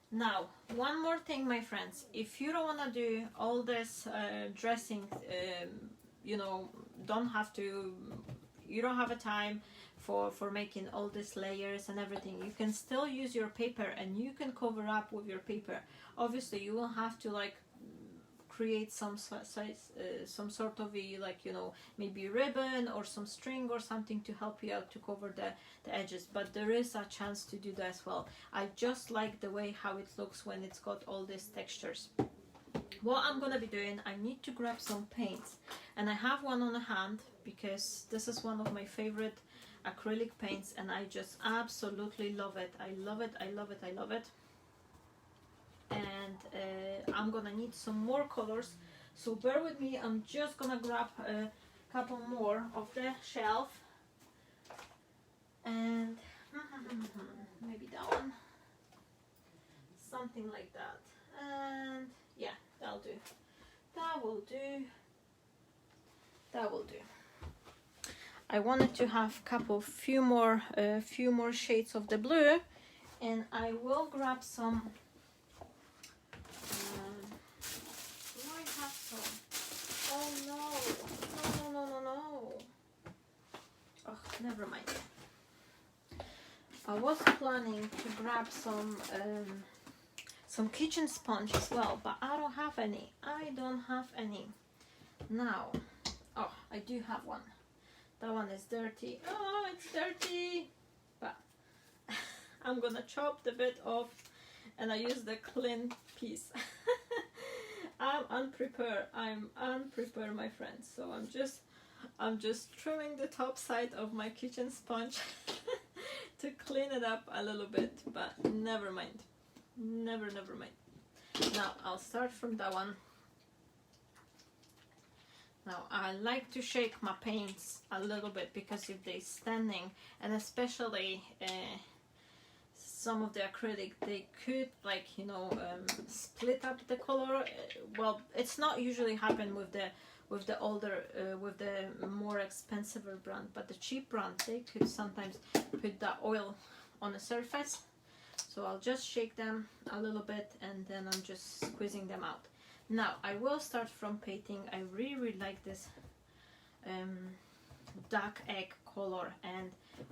Speaker 1: Now, one more thing, my friends. If you don't want to do all this dressing, you know, you don't have a time for making all these layers and everything, you can still use your paper and you can cover up with your paper. Obviously, you will have to like create some sort of a, like, you know, maybe ribbon or some string or something to help you out to cover the edges, but there is a chance to do that as well. I just like the way how it looks when it's got all these textures. What I'm gonna be doing, I need to grab some paints, and I have one on hand because this is one of my favorite acrylic paints and I just absolutely love it. I love it, I love it, I love it. And I'm gonna need some more colors, so bear with me. I'm just gonna grab a couple more of the shelf, and maybe that one, something like that, and yeah, that'll do. That will do. That will do. I wanted to have few more shades of the blue, and I will grab some. Do I have some? Oh no! Oh, never mind. I was planning to grab some kitchen sponge as well, but I don't have any. Now, oh, I do have one. That one is dirty. Oh, it's dirty. But I'm gonna chop the bit off, and I use the clean piece. I'm unprepared, my friends. So I'm just trimming the top side of my kitchen sponge to clean it up a little bit, but never mind. Never mind. Now I'll start from that one. Now I like to shake my paints a little bit, because if they're standing, and especially some of the acrylic, they could, like, you know, split up the color. Well, it's not usually happen with the older with the more expensive brand, but the cheap brand, they could sometimes put the oil on the surface. So I'll just shake them a little bit, and then I'm just squeezing them out. Now I will start from painting. I really like this duck egg color. And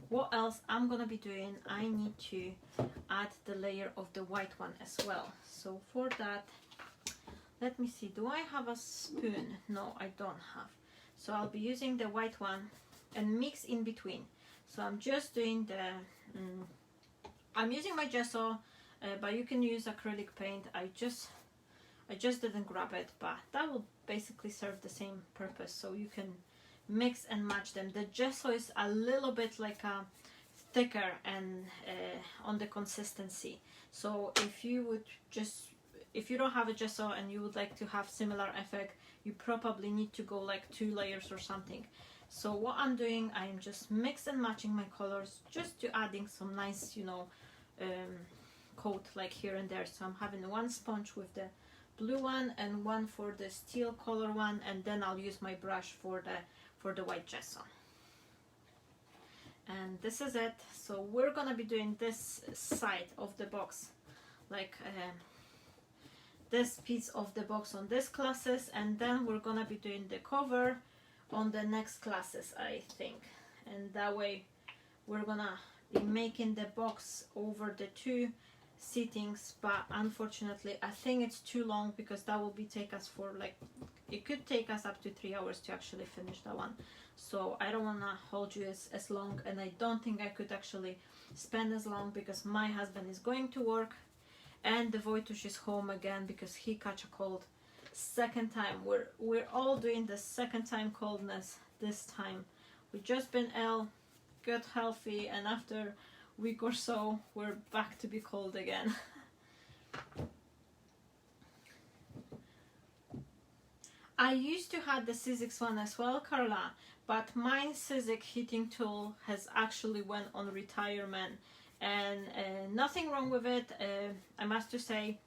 Speaker 1: what else I'm gonna be doing, I need to add the layer of the white one as well. So for that, let me see, do I have a spoon? No, I don't have. So I'll be using the white one and mix in between. So I'm just doing the I'm using my gesso, but you can use acrylic paint. I just didn't grab it, but that will basically serve the same purpose, so you can mix and match them. The gesso is a little bit like a thicker and on the consistency, so if you don't have a gesso and you would like to have similar effect, you probably need to go like 2 layers or something. So what I'm doing, I'm just mix and matching my colors, just to adding some nice, you know, coat like here and there. So I'm having one sponge with the blue one and one for the steel color one, and then I'll use my brush for the white gesso. And this is it. So we're gonna be doing this side of the box, like this piece of the box on this classes, and then we're gonna be doing the cover on the next classes, I think. And that way we're gonna be making the box over the 2 sittings, but unfortunately I think it's too long, because that will be take us for like, it could take us up to 3 hours to actually finish that one. So I don't want to hold you as long, and I don't think I could actually spend as long, because my husband is going to work and the Wojtuś is home again because he catch a cold. Second time, we're all doing the second time coldness this time. We just been ill, got healthy, and after a week or so we're back to be cold again. I used to have the Sizzix one as well, Carla, but my Sizzix heating tool has actually went on retirement, and nothing wrong with it. I must to say,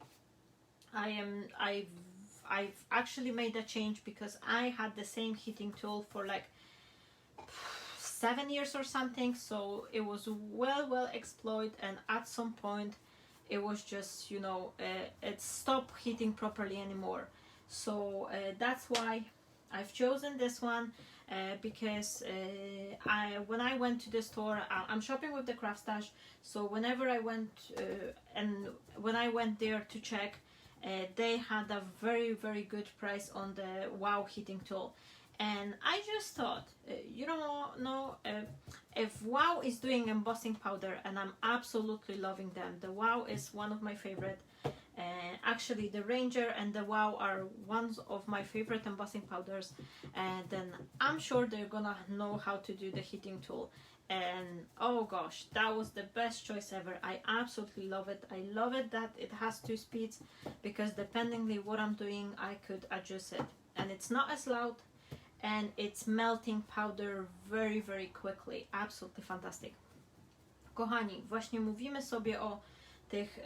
Speaker 1: I've actually made a change, because I had the same heating tool for like 7 years or something, so it was well exploited, and at some point it was just, you know, it stopped heating properly anymore. So that's why I've chosen this one, because when I went to the store, I'm shopping with the Craft Stash, so whenever I went when I went there to check, they had a very good price on the Wow heating tool. And I just thought, you know, if Wow is doing embossing powder, and I'm absolutely loving them, the Wow is one of my favorite. Actually, the Ranger and the Wow are one of my favorite embossing powders, and then I'm sure they're gonna know how to do the heating tool. And oh gosh, that was the best choice ever. I absolutely love it. I love it that it has 2 speeds, because dependingly what I'm doing, I could adjust it, and it's not as loud, and it's melting powder very quickly. Absolutely fantastic. Kochani, właśnie mówimy sobie o tych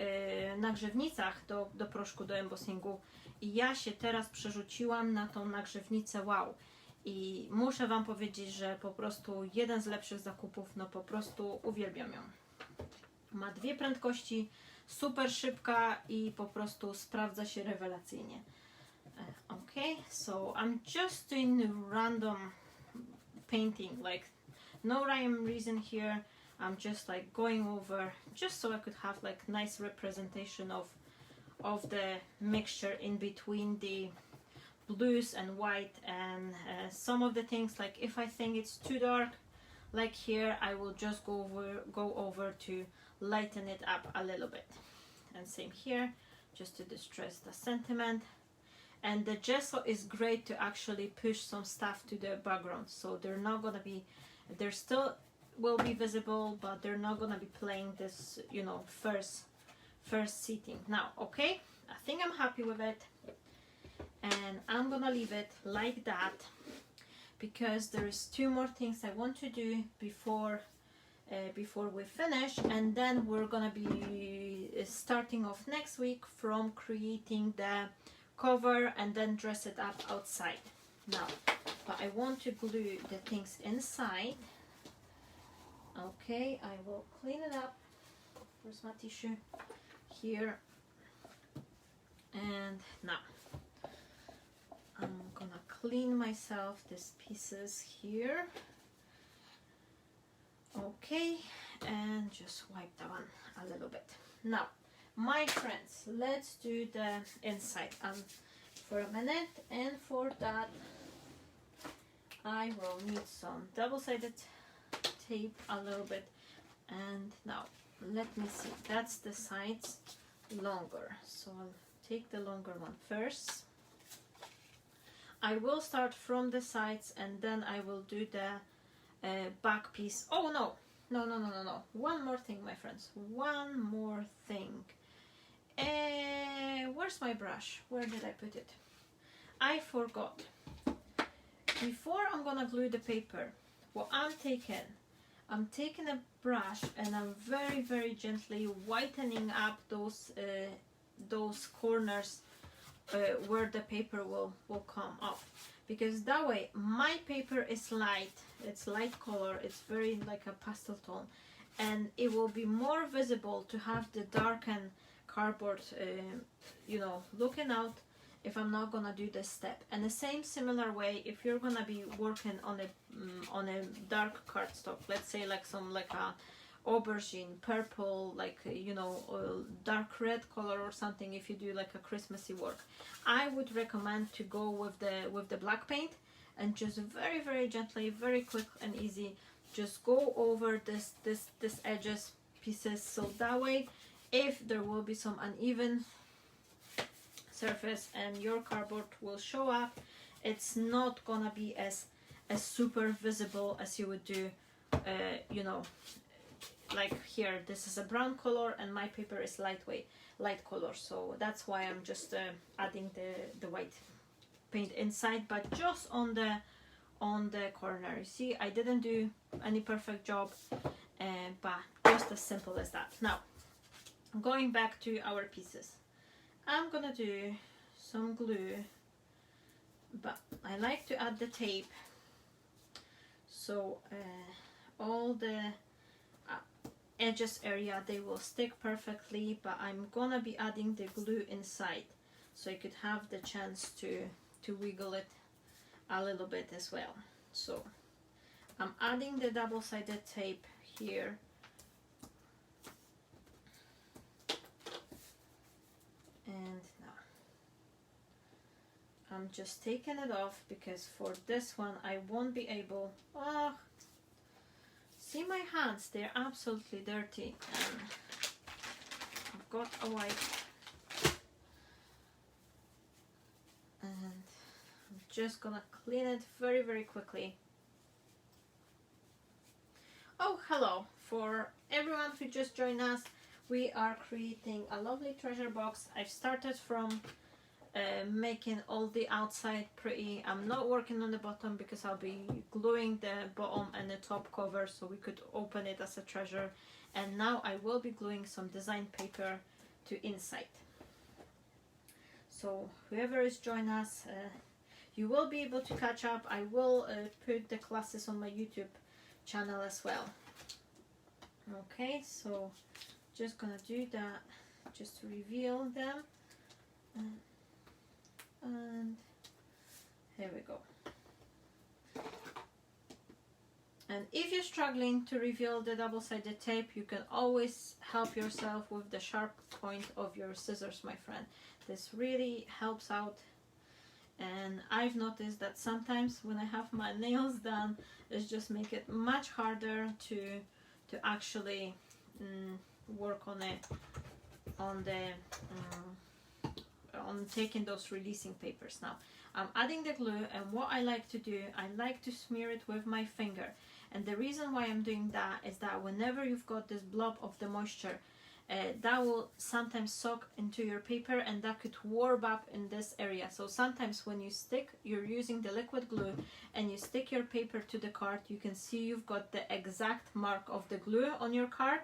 Speaker 1: nagrzewnicach do proszku, do embossingu, i ja się teraz przerzuciłam na tą nagrzewnicę Wow. I muszę wam powiedzieć, że po prostu jeden z lepszych zakupów, no po prostu uwielbiam ją. Ma 2 prędkości, super szybka i po prostu sprawdza się rewelacyjnie. Okay, so I'm just doing random painting, like no rhyme reason here. I'm just like going over, just so I could have like nice representation of the mixture in between the blues and white, and some of the things, like if I think it's too dark, like here, I will just go over to lighten it up a little bit. And same here, just to distress the sentiment. And the gesso is great to actually push some stuff to the background, so they're not gonna be, they're still will be visible, but they're not gonna be playing this, you know, first seating. Now, okay, I think I'm happy with it, and I'm gonna leave it like that, because there's 2 more things I want to do before we finish, and then we're gonna be starting off next week from creating the cover and then dress it up outside. Now, but I want to glue the things inside. Okay, I will clean it up. Where's my tissue? Here. And now I'm gonna clean myself these pieces here. Okay, and just wipe that one a little bit. Now, my friends, let's do the inside for a minute, and for that I will need some double-sided tape a little bit. And now let me see, that's the sides longer, so I'll take the longer one first. I will start from the sides and then I will do the back piece. Oh no, one more thing, my friends, one more thing. Where's my brush? Where did I put it? I forgot. Before I'm gonna glue the paper, what I'm taking a brush and I'm very gently whitening up those corners where the paper will come off, because that way my paper is light, it's light color, it's very like a pastel tone, and it will be more visible to have the darkened cardboard you know, looking out if I'm not gonna do this step. And the same similar way, if you're gonna be working on a dark cardstock, let's say like some like a aubergine purple, like you know, dark red color or something, if you do like a Christmassy work, I would recommend to go with the black paint and just very gently, very quick and easy, just go over this edges pieces, so that way if there will be some uneven surface and your cardboard will show up, it's not gonna be as super visible as you would do you know, like here this is a brown color and my paper is light color, so that's why I'm just adding the white paint inside, but just on the corner. You see, I didn't do any perfect job, but just as simple as that. Now going back to our pieces, I'm gonna do some glue, but I like to add the tape, so all the edges area, they will stick perfectly, but I'm gonna be adding the glue inside so you could have the chance to wiggle it a little bit as well. So I'm adding the double-sided tape here, and now I'm just taking it off because for this one I won't be able, oh, see my hands, they're absolutely dirty, and I've got a wipe and I'm just gonna clean it very quickly. Oh, hello, for everyone who just joined us, we are creating a lovely treasure box. I've started from making all the outside pretty. I'm not working on the bottom because I'll be gluing the bottom and the top cover so we could open it as a treasure, and now I will be gluing some design paper to inside. So whoever is joining us, you will be able to catch up. I will put the classes on my YouTube channel as well. Okay, so just gonna do that just to reveal them, and here we go. And if you're struggling to reveal the double-sided tape, you can always help yourself with the sharp point of your scissors, my friend. This really helps out, and I've noticed that sometimes when I have my nails done, it's just make it much harder to actually work on it, on taking those releasing papers. Now I'm adding the glue, and what I like to do, I like to smear it with my finger, and the reason why I'm doing that is that whenever you've got this blob of the moisture, that will sometimes soak into your paper and that could warp up in this area. So sometimes when you're using the liquid glue and you stick your paper to the card, you can see you've got the exact mark of the glue on your card,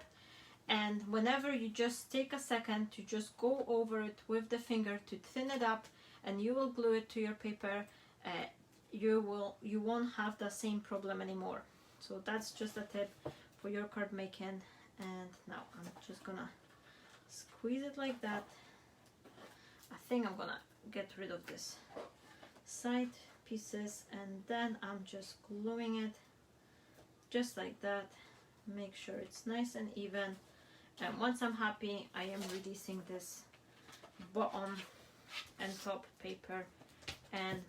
Speaker 1: and whenever you just take a second to just go over it with the finger to thin it up and you will glue it to your paper, you won't have the same problem anymore. So that's just a tip for your card making. And now I'm just gonna squeeze it like that. I think I'm gonna get rid of this side pieces, and then I'm just gluing it just like that make sure it's nice and even, and once I'm happy, I am releasing this bottom and top paper, and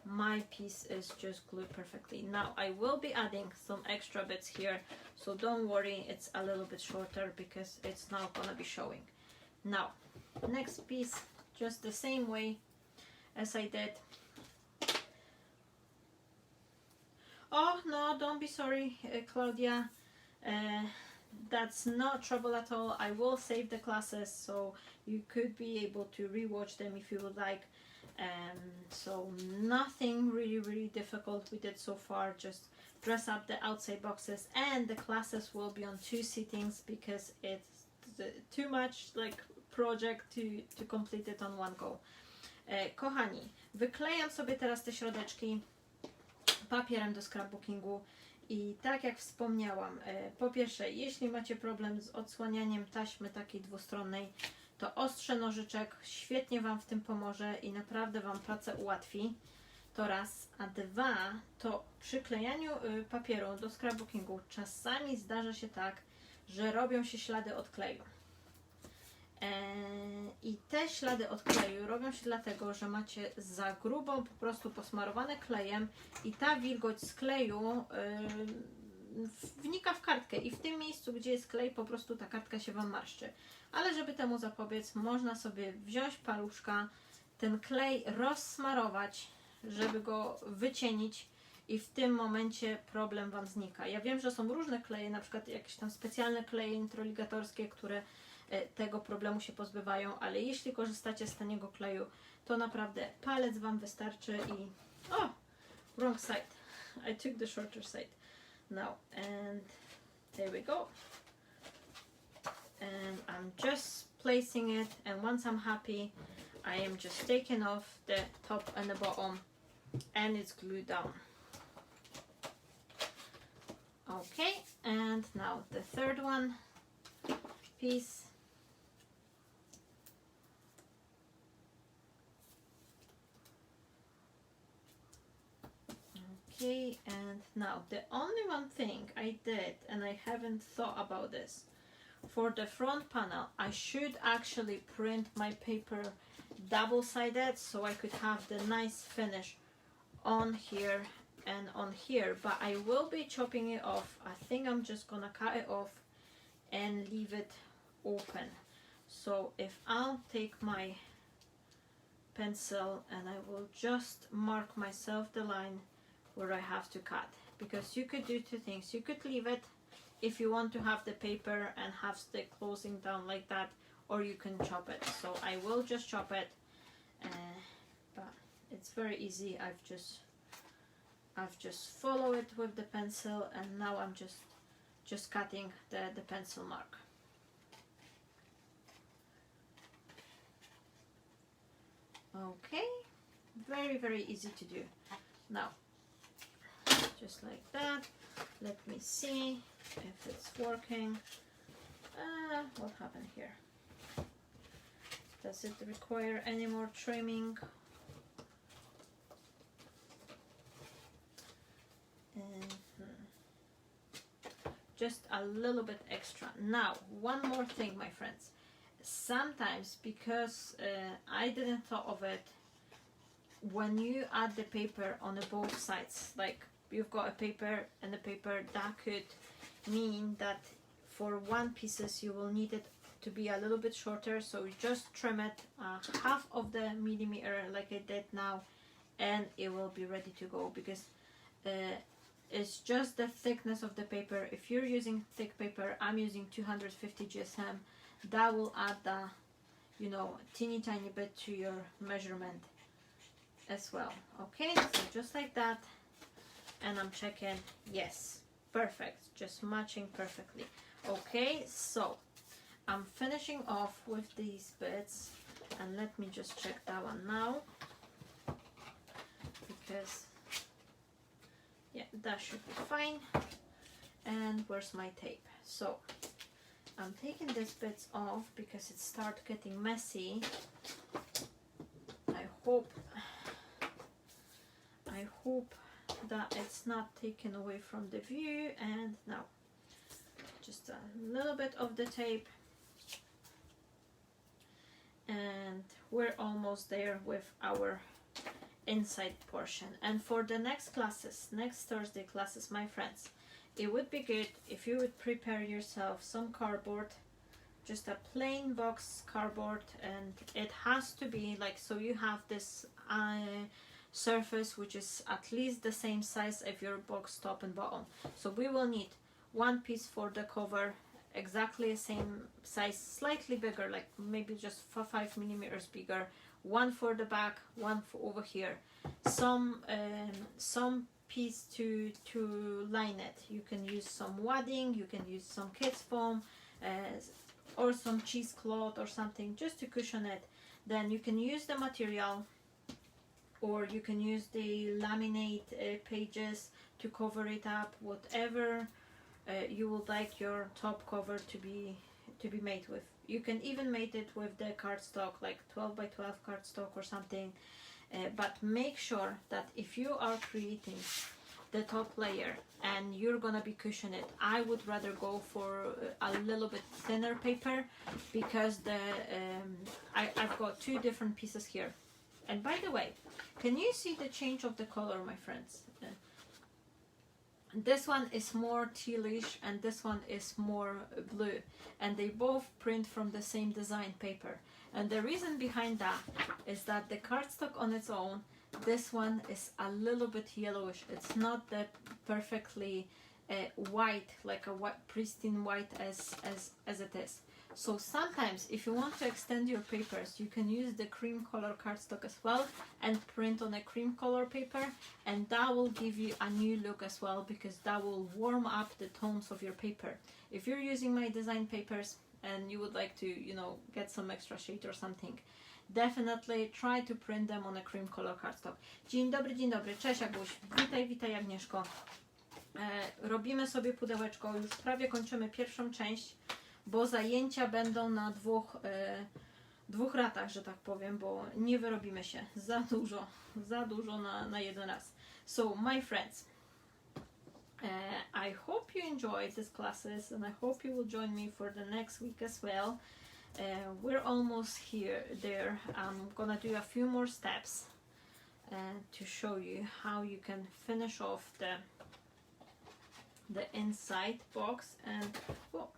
Speaker 1: my piece is just glued perfectly. Now I will be adding some extra bits here, so don't worry, it's a little bit shorter because it's not gonna be showing. Now next piece, just the same way as I did. Oh no, don't be sorry, Claudia, that's not trouble at all. I will save the classes so you could be able to rewatch them if you would like. So nothing really difficult we did so far, just dress up the outside boxes, and the classes will be on 2 sittings because it's too much like project to complete it on one go. Kochani, wyklejam sobie teraz te środeczki papierem do scrapbookingu i tak jak wspomniałam, po pierwsze, jeśli macie problem z odsłanianiem taśmy takiej dwustronnej, to ostrze nożyczek świetnie Wam w tym pomoże i naprawdę Wam pracę ułatwi. To raz, a dwa, to przy klejaniu papieru do scrapbookingu czasami zdarza się tak, że robią się ślady od kleju. I te ślady od kleju robią się dlatego, że macie za grubą po prostu posmarowane klejem i ta wilgoć z kleju wnika w kartkę i w tym miejscu, gdzie jest klej, po prostu ta kartka się Wam marszczy. Ale żeby temu zapobiec, można sobie wziąć paluszka, ten klej rozsmarować, żeby go wycienić i w tym momencie problem Wam znika. Ja wiem, że są różne kleje, na przykład jakieś tam specjalne kleje nitroligatorskie, które tego problemu się pozbywają, ale jeśli korzystacie z taniego kleju, to naprawdę palec Wam wystarczy i... O! Wrong side. I took the shorter side. Now, and there we go. And I'm just placing it, and once I'm happy, I am just taking off the top and the bottom, and it's glued down. Okay, and now the third one piece. Okay, and now the only one thing I did, and I haven't thought about this, for the front panel, I should actually print my paper double-sided so I could have the nice finish on here and on here, but I will be chopping it off. I think I'm just gonna cut it off and leave it open. So if I'll take my pencil and I will just mark myself the line where I have to cut, because you could do 2 things. You could leave it if you want to have the paper and have the closing down like that, or you can chop it. So I will just chop it, but it's very easy. I've just followed it with the pencil, and now I'm just cutting the pencil mark. Okay, very easy to do. Now, just like that. Let me see if it's working. What happened here? Does it require any more trimming? Just a little bit extra. Now, one more thing, my friends. Sometimes, because I didn't thought of it, when you add the paper on the both sides, like you've got a paper and a paper, that could mean that for one pieces you will need it to be a little bit shorter, so you just trim it half of the millimeter like I did now, and it will be ready to go, because it's just the thickness of the paper. If you're using thick paper, I'm using 250 GSM, that will add the, you know, teeny tiny bit to your measurement as well. Okay, so just like that, and I'm checking, yes, perfect, just matching perfectly. Okay, so I'm finishing off with these bits, and let me just check that one now, because yeah, that should be fine. And where's my tape? So I'm taking these bits off because it starts getting messy. I hope that it's not taken away from the view. And now just a little bit of the tape, and we're almost there with our inside portion. And for the next classes, next Thursday classes, my friends, it would be good if you would prepare yourself some cardboard, just a plain box cardboard, and it has to be like, so you have this surface which is at least the same size of your box top and bottom. So we will need one piece for the cover, exactly the same size, slightly bigger, like maybe just 5 millimeters bigger, one for the back, one for over here, some piece to line it. You can use some wadding, you can use some kids foam, or some cheesecloth or something just to cushion it. Then you can use the material, or you can use the laminate pages to cover it up, whatever you would like your top cover to be made with. You can even make it with the cardstock, like 12 by 12 cardstock or something, but make sure that if you are creating the top layer and you're gonna be cushioning it, I would rather go for a little bit thinner paper, because I've got two different pieces here. And by the way, can you see the change of the color, my friends? This one is more tealish and this one is more blue, and they both print from the same design paper. And the reason behind that is that the cardstock on its own, this one is a little bit yellowish. It's not that perfectly white, like a white, pristine white as it is. So sometimes if you want to extend your papers, you can use the cream color cardstock as well and print on a cream color paper, and that will give you a new look as well, because that will warm up the tones of your paper. If you're using my design papers and you would like to, you know, get some extra shade or something, definitely try to print them on a cream color cardstock. Dzień dobry, cześć Aguś, witaj Agnieszko. Robimy sobie pudełeczko, już prawie kończymy pierwszą część, bo zajęcia będą na dwóch ratach, że tak powiem, bo nie wyrobimy się. Za dużo na jeden raz. So, my friends, I hope you enjoyed these classes, and I hope you will join me for the next week as well. We're almost there. I'm gonna do a few more steps to show you how you can finish off the inside box. And well,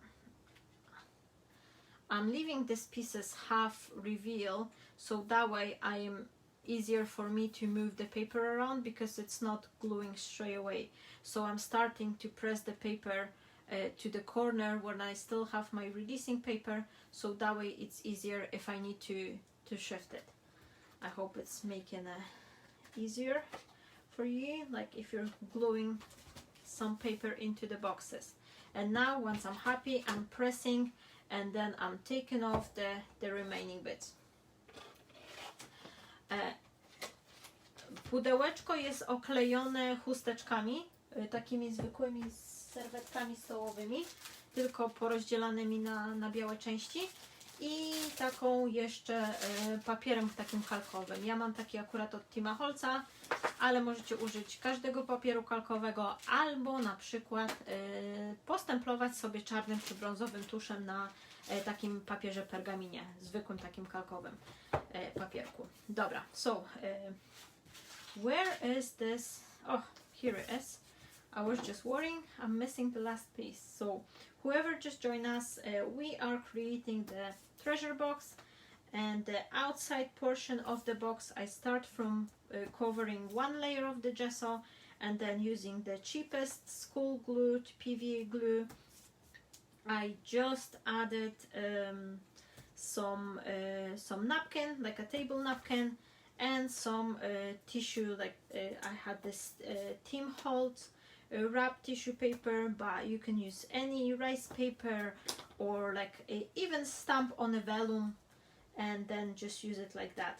Speaker 1: I'm leaving these pieces half reveal, so that way I am easier for me to move the paper around, because it's not gluing straight away. So I'm starting to press the paper to the corner when I still have my releasing paper, so that way it's easier if I need to shift it. I hope it's making easier for you, like if you're gluing some paper into the boxes. And now once I'm happy, I'm pressing, and then I'm taking off the remaining bits. Pudełeczko jest oklejone chusteczkami, takimi zwykłymi serwetkami stołowymi, tylko porozdzielanymi na białe części, i taką jeszcze papierem takim kalkowym. Ja mam taki akurat od Tima Holca, ale możecie użyć każdego papieru kalkowego, albo na przykład postemplować sobie czarnym czy brązowym tuszem na takim papierze pergaminie, zwykłym takim kalkowym papierku. Dobra, so where is this? Oh, here it is. I was just worrying, I'm missing the last piece. So whoever just joined us, we are creating the treasure box, and the outside portion of the box, I start from covering one layer of the gesso, and then using the cheapest school glue, PVA glue. I just added some napkin, like a table napkin, and some tissue, like I had this Tim Holtz wrap tissue paper, but you can use any rice paper, or like even stamp on a vellum, and then just use it like that.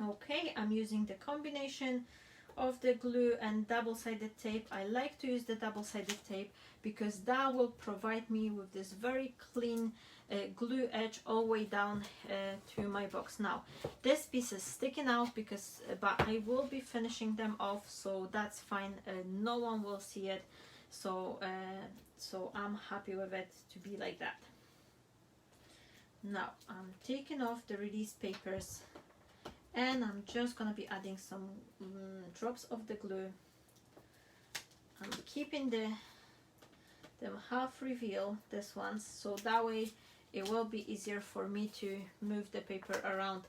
Speaker 1: Okay, I'm using the combination of the glue and double-sided tape. I like to use the double-sided tape because that will provide me with this very clean glue edge all the way down to my box. Now this piece is sticking out but I will be finishing them off, so that's fine. No one will see it. so so I'm happy with it to be like that. Now I'm taking off the release papers, and I'm just gonna be adding some drops of the glue. I'm keeping them half reveal, this ones, so that way it will be easier for me to move the paper around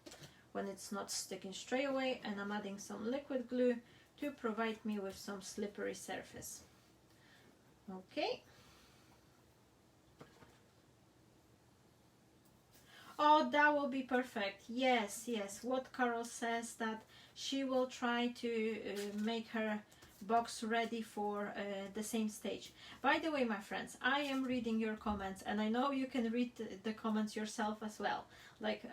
Speaker 1: when it's not sticking straight away. And I'm adding some liquid glue to provide me with some slippery surface. Okay. Oh, that will be perfect. Yes, yes. What Carol says, that she will try to make her box ready for the same stage. By the way, my friends, I am reading your comments, and I know you can read the comments yourself as well. Like,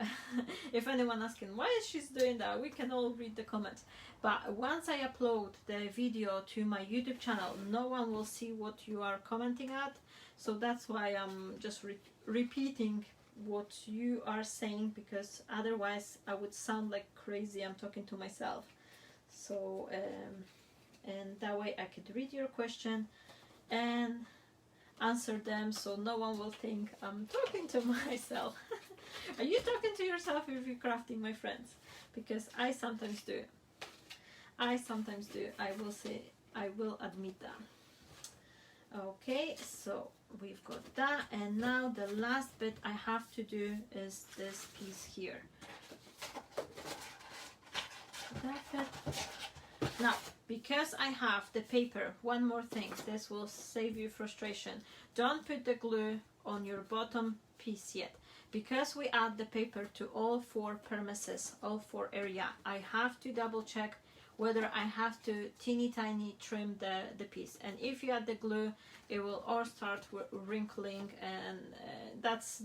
Speaker 1: if anyone asking why is she's doing that, we can all read the comments. But once I upload the video to my YouTube channel, no one will see what you are commenting at. So that's why I'm just repeating what you are saying, because otherwise I would sound like crazy. I'm talking to myself. So and that way I could read your question and answer them, so no one will think I'm talking to myself. Are you talking to yourself if you're crafting, my friends? Because I sometimes do. I sometimes do. I will admit that. Okay, so we've got that, and now the last bit I have to do is this piece here. That's it. Now, because I have the paper, one more thing, this will save you frustration. Don't put the glue on your bottom piece yet. Because we add the paper to all 4 premises, all 4 area, I have to double check whether I have to teeny tiny trim the piece. And if you add the glue, it will all start wrinkling, and that's,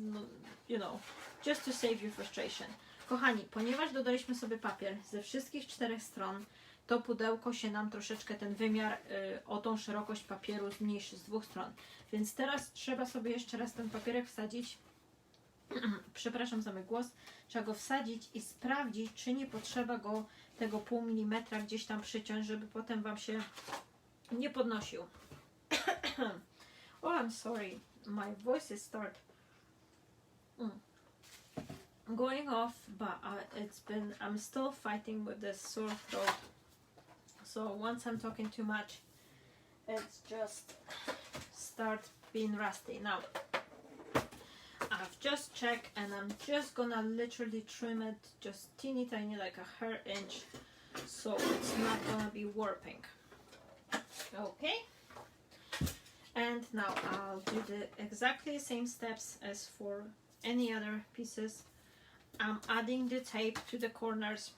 Speaker 1: you know, just to save you frustration. Kochani, ponieważ dodaliśmy sobie papier ze wszystkich 4 stron, to pudełko się nam troszeczkę ten wymiar o tą szerokość papieru zmniejszy z 2 stron. Więc teraz trzeba sobie jeszcze raz ten papierek wsadzić. Przepraszam za mój głos. Trzeba go wsadzić i sprawdzić, czy nie potrzeba go tego pół milimetra gdzieś tam przyciąć, żeby potem wam się nie podnosił. Oh, I'm sorry. My voice is going off, but I'm still fighting with this sore throat. So once I'm talking too much, it's just start being rusty. Now, I've just checked, and I'm just gonna literally trim it just teeny tiny, like a hair inch, so it's not gonna be warping. Okay. And now I'll do the exactly same steps as for any other pieces. I'm adding the tape to the corners,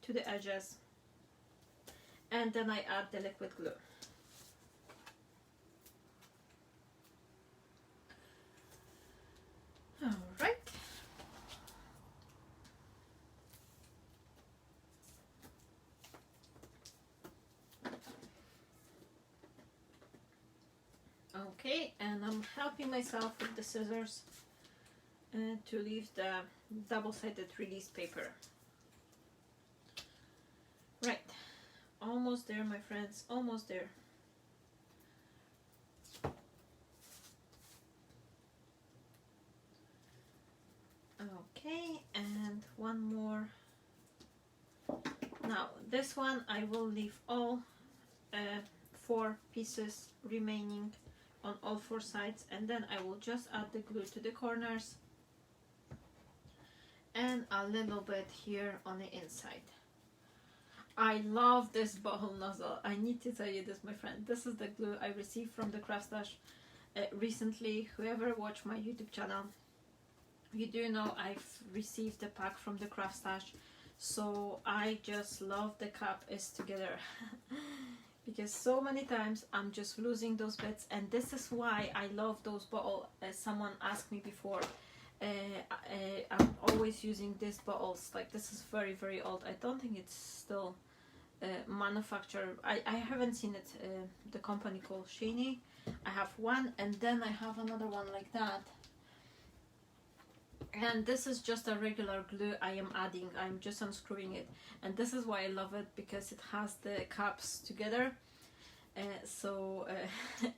Speaker 1: to the edges, and then I add the liquid glue. Alright. Okay, and I'm helping myself with the scissors to leave the double-sided release paper. Right, almost there, my friends, almost there. Okay, and one more. Now this one I will leave all 4 pieces remaining on all 4 sides, and then I will just add the glue to the corners and a little bit here on the inside. I love this bottle nozzle. I need to tell you this, my friend. This is the glue I received from the Craft Stash recently. Whoever watched my YouTube channel, you do know I've received the pack from the Craft Stash, so I just love the cap is together. Because so many times I'm just losing those bits, and this is why I love those bottles. As someone asked me before, I'm always using these bottles. Like, this is very, very old. I don't think it's still manufactured. I haven't seen it. The company called Shiny. I have one, and then I have another one like that. And this is just a regular glue I am adding. I'm just unscrewing it, and this is why I love it, because it has the caps together.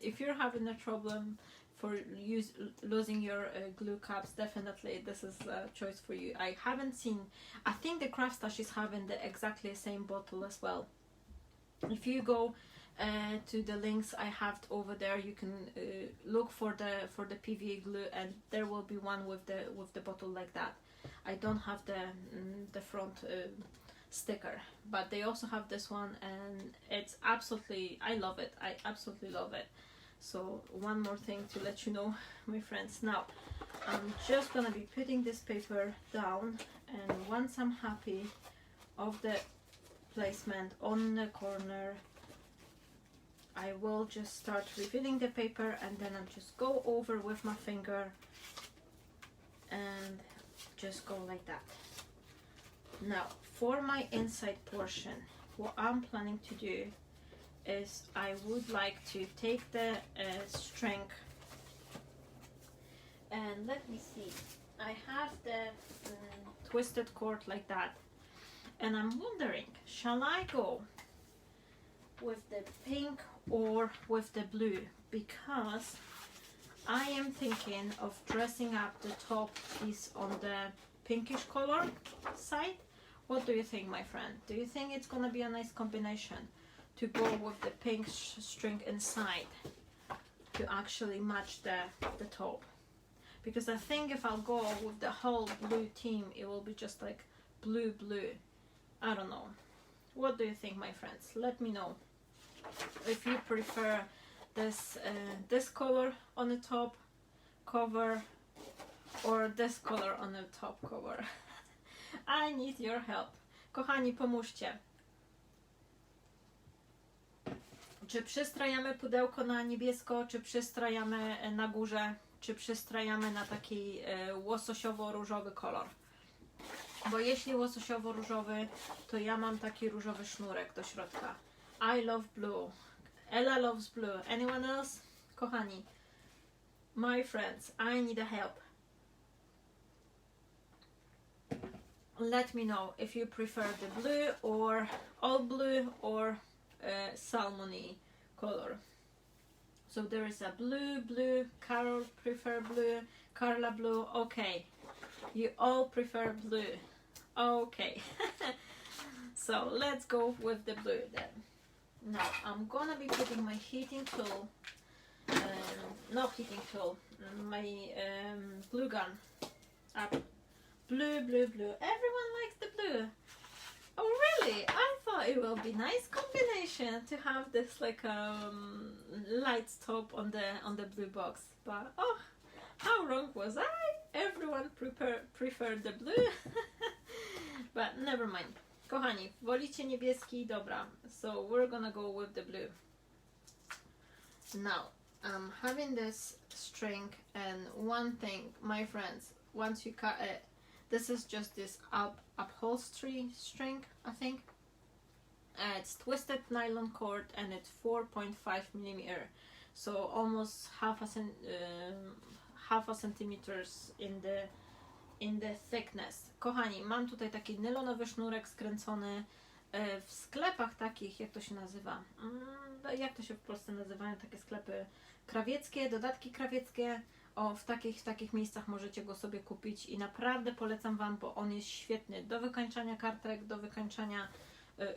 Speaker 1: If you're having a problem for losing your glue caps, definitely this is a choice for you. I haven't seen, I think the Craft Stash is having the exactly same bottle as well. If you go to the links I have over there, you can look for the PVA glue, and there will be one with the bottle like that. I don't have the front sticker, but they also have this one, and it's absolutely, I love it. I absolutely love it. So one more thing to let you know, my friends. Now I'm just gonna be putting this paper down, and once I'm happy of the placement on the corner, I will just start refilling the paper, and then I'll just go over with my finger and just go like that. Now for my inside portion, what I'm planning to do is I would like to take the string, and let me see, I have the twisted cord like that, and I'm wondering, shall I go with the pink or with the blue, because I am thinking of dressing up the top piece on the pinkish color side. What do you think, my friend? Do you think it's gonna be a nice combination to go with the pink string inside to actually match the top? Because I think if I'll go with the whole blue theme, it will be just like blue. I don't know. What do you think, my friends? Let me know if you prefer this color on the top cover or this color on the top cover. I need your help. Kochani, pomóżcie. Czy przystrajamy pudełko na niebiesko, czy przystrajamy na górze, czy przystrajamy na taki łososiowo-różowy kolor? Bo jeśli łososiowo-różowy, to ja mam taki różowy sznurek do środka. I love blue. Ella loves blue. Anyone else? Kochani, my friends, I need a help. Let me know if you prefer the blue or all blue or salmony color. So there is a blue, Carol prefer blue, Carla blue. Okay, you all prefer blue. Okay. So let's go with the blue then. Now I'm gonna be putting my heating tool, not heating tool, my glue gun up. Blue. Everyone likes the blue. Oh really? I thought it will be nice combination to have this like light top on the blue box. But oh, how wrong was I? Everyone preferred the blue. But never mind. Kochani, wolicie niebieski? Dobra. So we're gonna go with the blue. Now I'm having this string, and one thing, my friends, once you cut it, this is just this upholstery string, I think. It's twisted nylon cord, and it's 4.5 millimeter, so almost half a centimeters in the thickness. Kochani, mam tutaj taki nylonowy sznurek skręcony w sklepach takich, jak to się nazywa? Jak to się w Polsce nazywają takie sklepy krawieckie, dodatki krawieckie? O, w takich miejscach możecie go sobie kupić i naprawdę polecam Wam, bo on jest świetny do wykańczania kartek, do wykańczania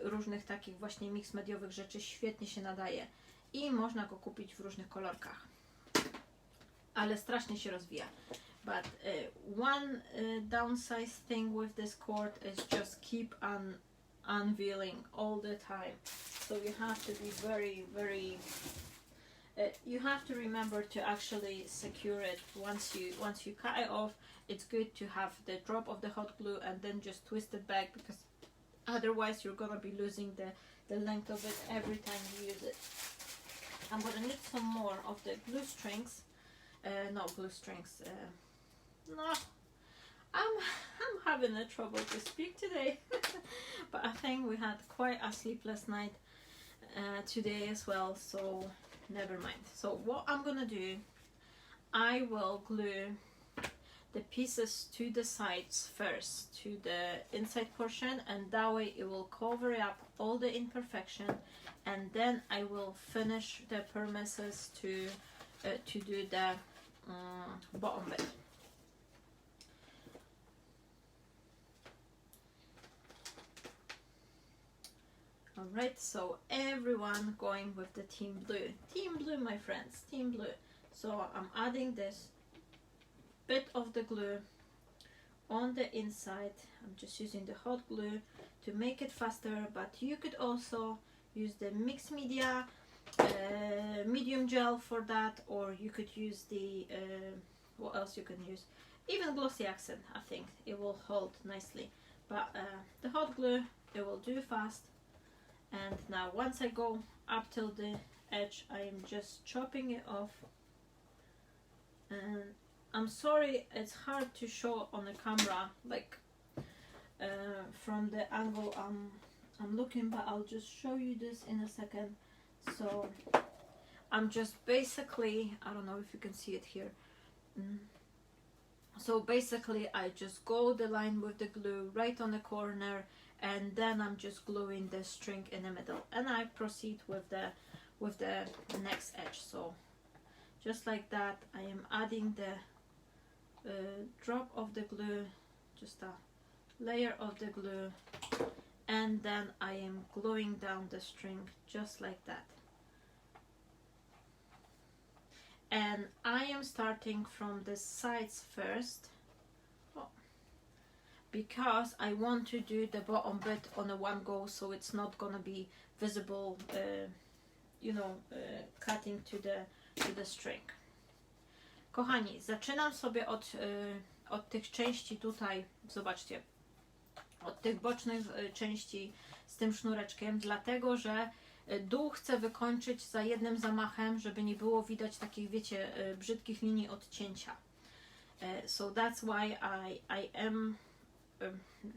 Speaker 1: różnych takich właśnie mix mediowych rzeczy, świetnie się nadaje i można go kupić w różnych kolorkach, ale strasznie się rozwija. But one downside thing with this cord is just keep on unveiling all the time, so you have to be very you have to remember to actually secure it once you cut it off. It's good to have the drop of the hot glue and then just twist it back, because otherwise you're gonna be losing the length of it every time you use it. I'm gonna need some more of the glue strings. No, I'm having a trouble to speak today. But I think we had quite a sleepless night today as well, so never mind. So what I'm gonna do, I will glue the pieces to the sides first, to the inside portion, and that way it will cover up all the imperfection and then I will finish the permesses to do the bottom bit. Alright, so everyone going with the team blue. Team blue, my friends, team blue. So I'm adding this bit of the glue on the inside. I'm just using the hot glue to make it faster, but you could also use the mixed media medium gel for that, or you could use the what else you can use, even glossy accent. I think it will hold nicely, but the hot glue, it will do fast. And now once I go up till the edge, I am just chopping it off. And I'm sorry it's hard to show on the camera, like from the angle I'm looking, but I'll just show you this in a second. So I'm just basically, I don't know if you can see it here. So basically I just go the line with the glue right on the corner, and then I'm just gluing the string in the middle, and I proceed with the next edge. So just like that, I am adding the drop of the glue, just a layer of the glue, and then I am gluing down the string just like that. And I am starting from the sides first, because I want to do the bottom bit on a one go, so it's not gonna be visible, you know, cutting to the string. Kochani, zaczynam sobie od tych części tutaj, zobaczcie, od tych bocznych części z tym sznureczkiem, dlatego że dół chcę wykończyć za jednym zamachem, żeby nie było widać takich, wiecie, brzydkich linii odcięcia. So that's why I am,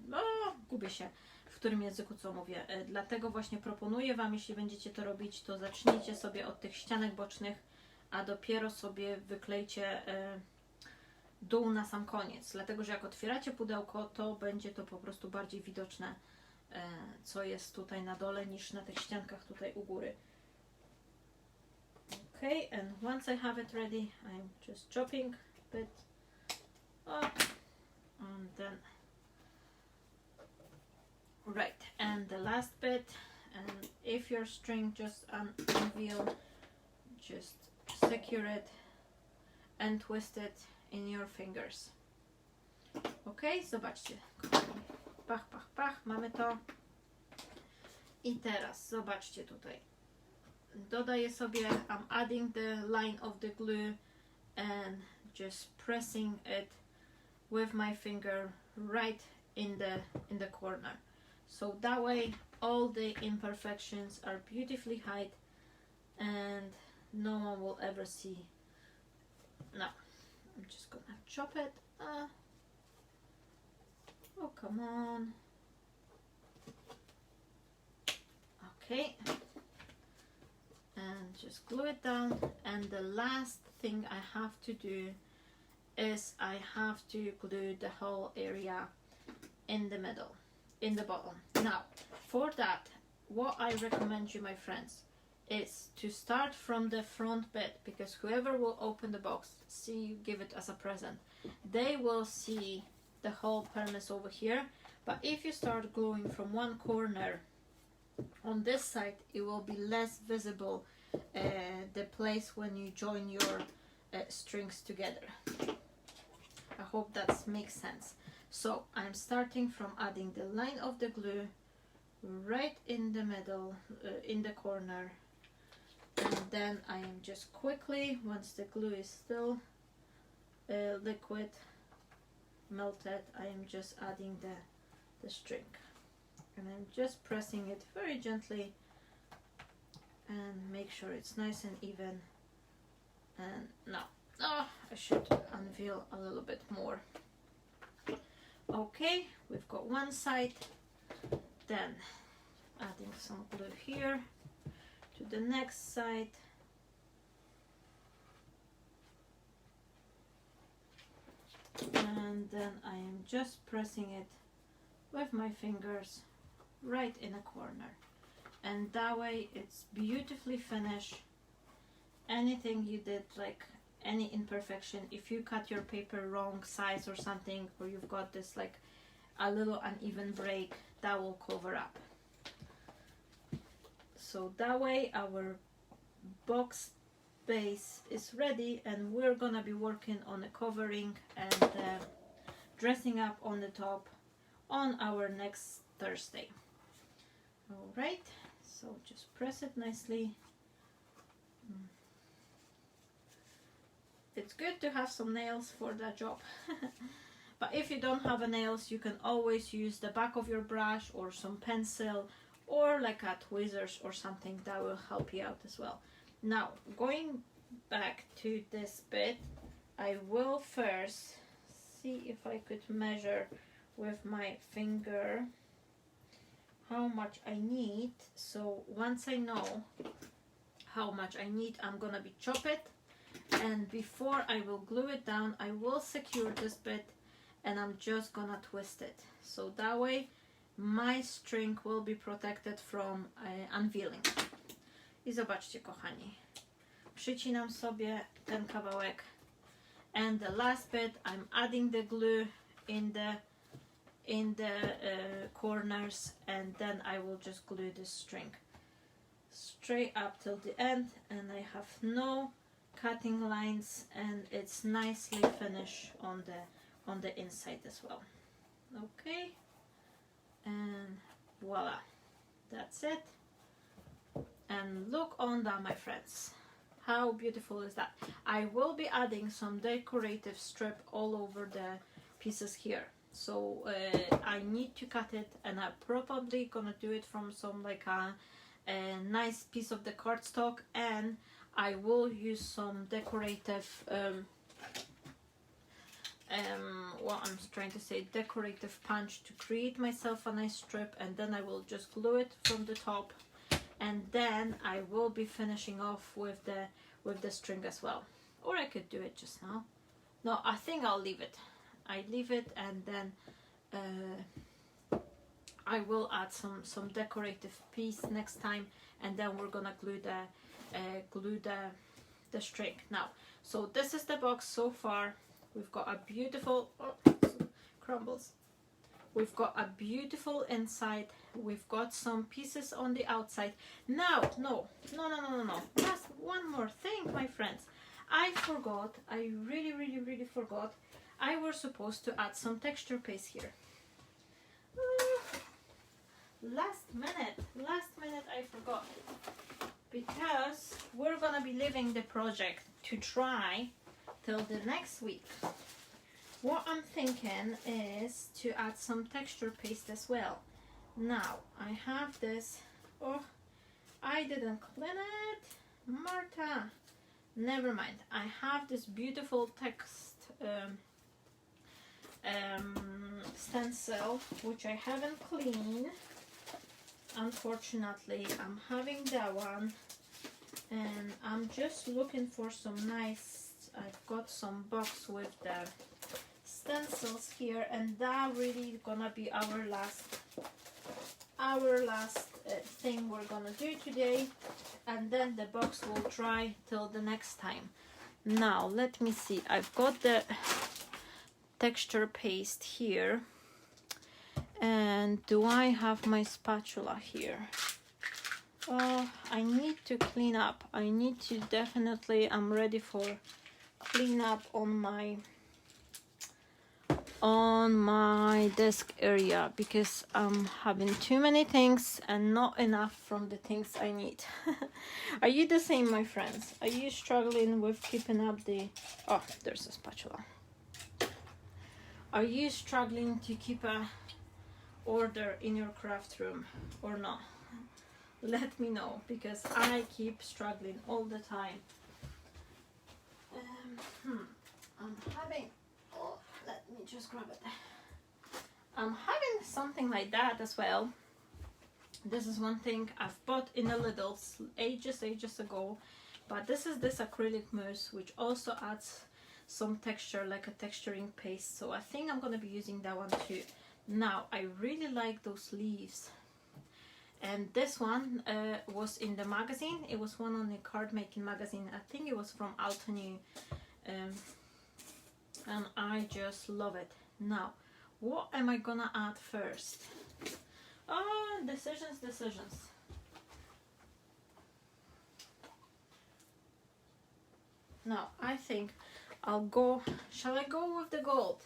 Speaker 1: no, gubię się, w którym języku co mówię. Dlatego właśnie proponuję Wam, jeśli będziecie to robić, to zacznijcie sobie od tych ścianek bocznych, a dopiero sobie wyklejcie dół na sam koniec. Dlatego, że jak otwieracie pudełko, to będzie to po prostu bardziej widoczne, co jest tutaj na dole, niż na tych ściankach tutaj u góry. Okay, and once I have it ready, I'm just chopping a bit up, and then right, and the last bit. And if your string just unveil, just secure it and twist it in your fingers. Ok, zobaczcie, pach, pach, pach, mamy to. I teraz zobaczcie tutaj, dodaję sobie, I'm adding the line of the glue and just pressing it with my finger right in the corner. So that way all the imperfections are beautifully hid and no one will ever see. Now I'm just gonna chop it. Oh, come on. Okay, and just glue it down. And the last thing I have to do is I have to glue the whole area in the middle, in the bottom. Now for that, what I recommend you, my friends, is to start from the front bit, because whoever will open the box, see you give it as a present, they will see the whole permess over here. But if you start gluing from one corner on this side, it will be less visible, the place when you join your strings together. I hope that makes sense. So I'm starting from adding the line of the glue right in the middle, in the corner, and then I am just quickly, once the glue is still liquid, melted, I am just adding the string, and I'm just pressing it very gently and make sure it's nice and even. And now, I should unveil a little bit more. Okay, we've got one side, then adding some glue here to the next side, and then I am just pressing it with my fingers right in a corner. and that way it's beautifully finished. Anything you did, like any imperfection, if you cut your paper wrong size or something, or you've got this like a little uneven break, that will cover up. So that way our box base is ready, and we're gonna be working on the covering and dressing up on the top on our next Thursday. All right, so just press it nicely. It's good to have some nails for that job. But if you don't have a nails, you can always use the back of your brush or some pencil or like a tweezers or something that will help you out as well. Now, going back to this bit, I will first see if I could measure with my finger how much I need. So once I know how much I need, I'm gonna be chop it, and before I will glue it down, I will secure this bit and I'm just gonna twist it, so that way my string will be protected from unveiling. I zobaczcie, kochani, przycinam sobie ten kawałek, and the last bit I'm adding the glue in the corners, and then I will just glue this string straight up till the end, and I have no cutting lines, and it's nicely finished on the inside as well. Okay, and voila, that's it. And look on that, my friends, how beautiful is that? I will be adding some decorative strip all over the pieces here, so I need to cut it, and I'm probably gonna do it from some like a nice piece of the cardstock, and I will use some decorative what I'm trying to say, decorative punch to create myself a nice strip, and then I will just glue it from the top, and then I will be finishing off with the string as well. Or I could do it just now. No, I think I'll leave it. I leave it, and then I will add some decorative piece next time, and then we're gonna glue the string. Now, so this is the box so far. We've got a beautiful crumbles. We've got a beautiful inside. We've got some pieces on the outside. Now, no. Just one more thing, my friends. I forgot. I really forgot. I was supposed to add some texture paste here. Last minute I forgot, because we're gonna be leaving the project to dry till the next week. What I'm thinking is to add some texture paste as well. Now I have this. Oh, I didn't clean it, Marta. Never mind. I have this beautiful text stencil, which I haven't cleaned. Unfortunately, I'm having that one, and I'm just looking for some nice. I've got some box with the stencils here, and that really gonna be our last thing we're gonna do today, and then the box will dry till the next time. Now let me see. I've got the texture paste here, and do I have my spatula here? Oh, I need to clean up. I need to definitely, I'm ready for clean up on my desk area, because I'm having too many things and not enough from the things I need. Are you the same, my friends? Are you struggling with keeping up the... Oh, there's a spatula. Are you struggling to keep a order in your craft room or not? Let me know, because I keep struggling all the time. I'm having... Oh, let me just grab it. I'm having something like that as well. This is one thing I've bought in a little ages ago, but this is this acrylic mousse, which also adds some texture, like a texturing paste, so I think I'm gonna be using that one too. Now I really like those leaves, And this one was in the magazine. It was one on the card making magazine. I think it was from Altony, and I just love it. Now, what am I gonna add first? Oh, decisions. Now, I think I'll go, shall I go with the gold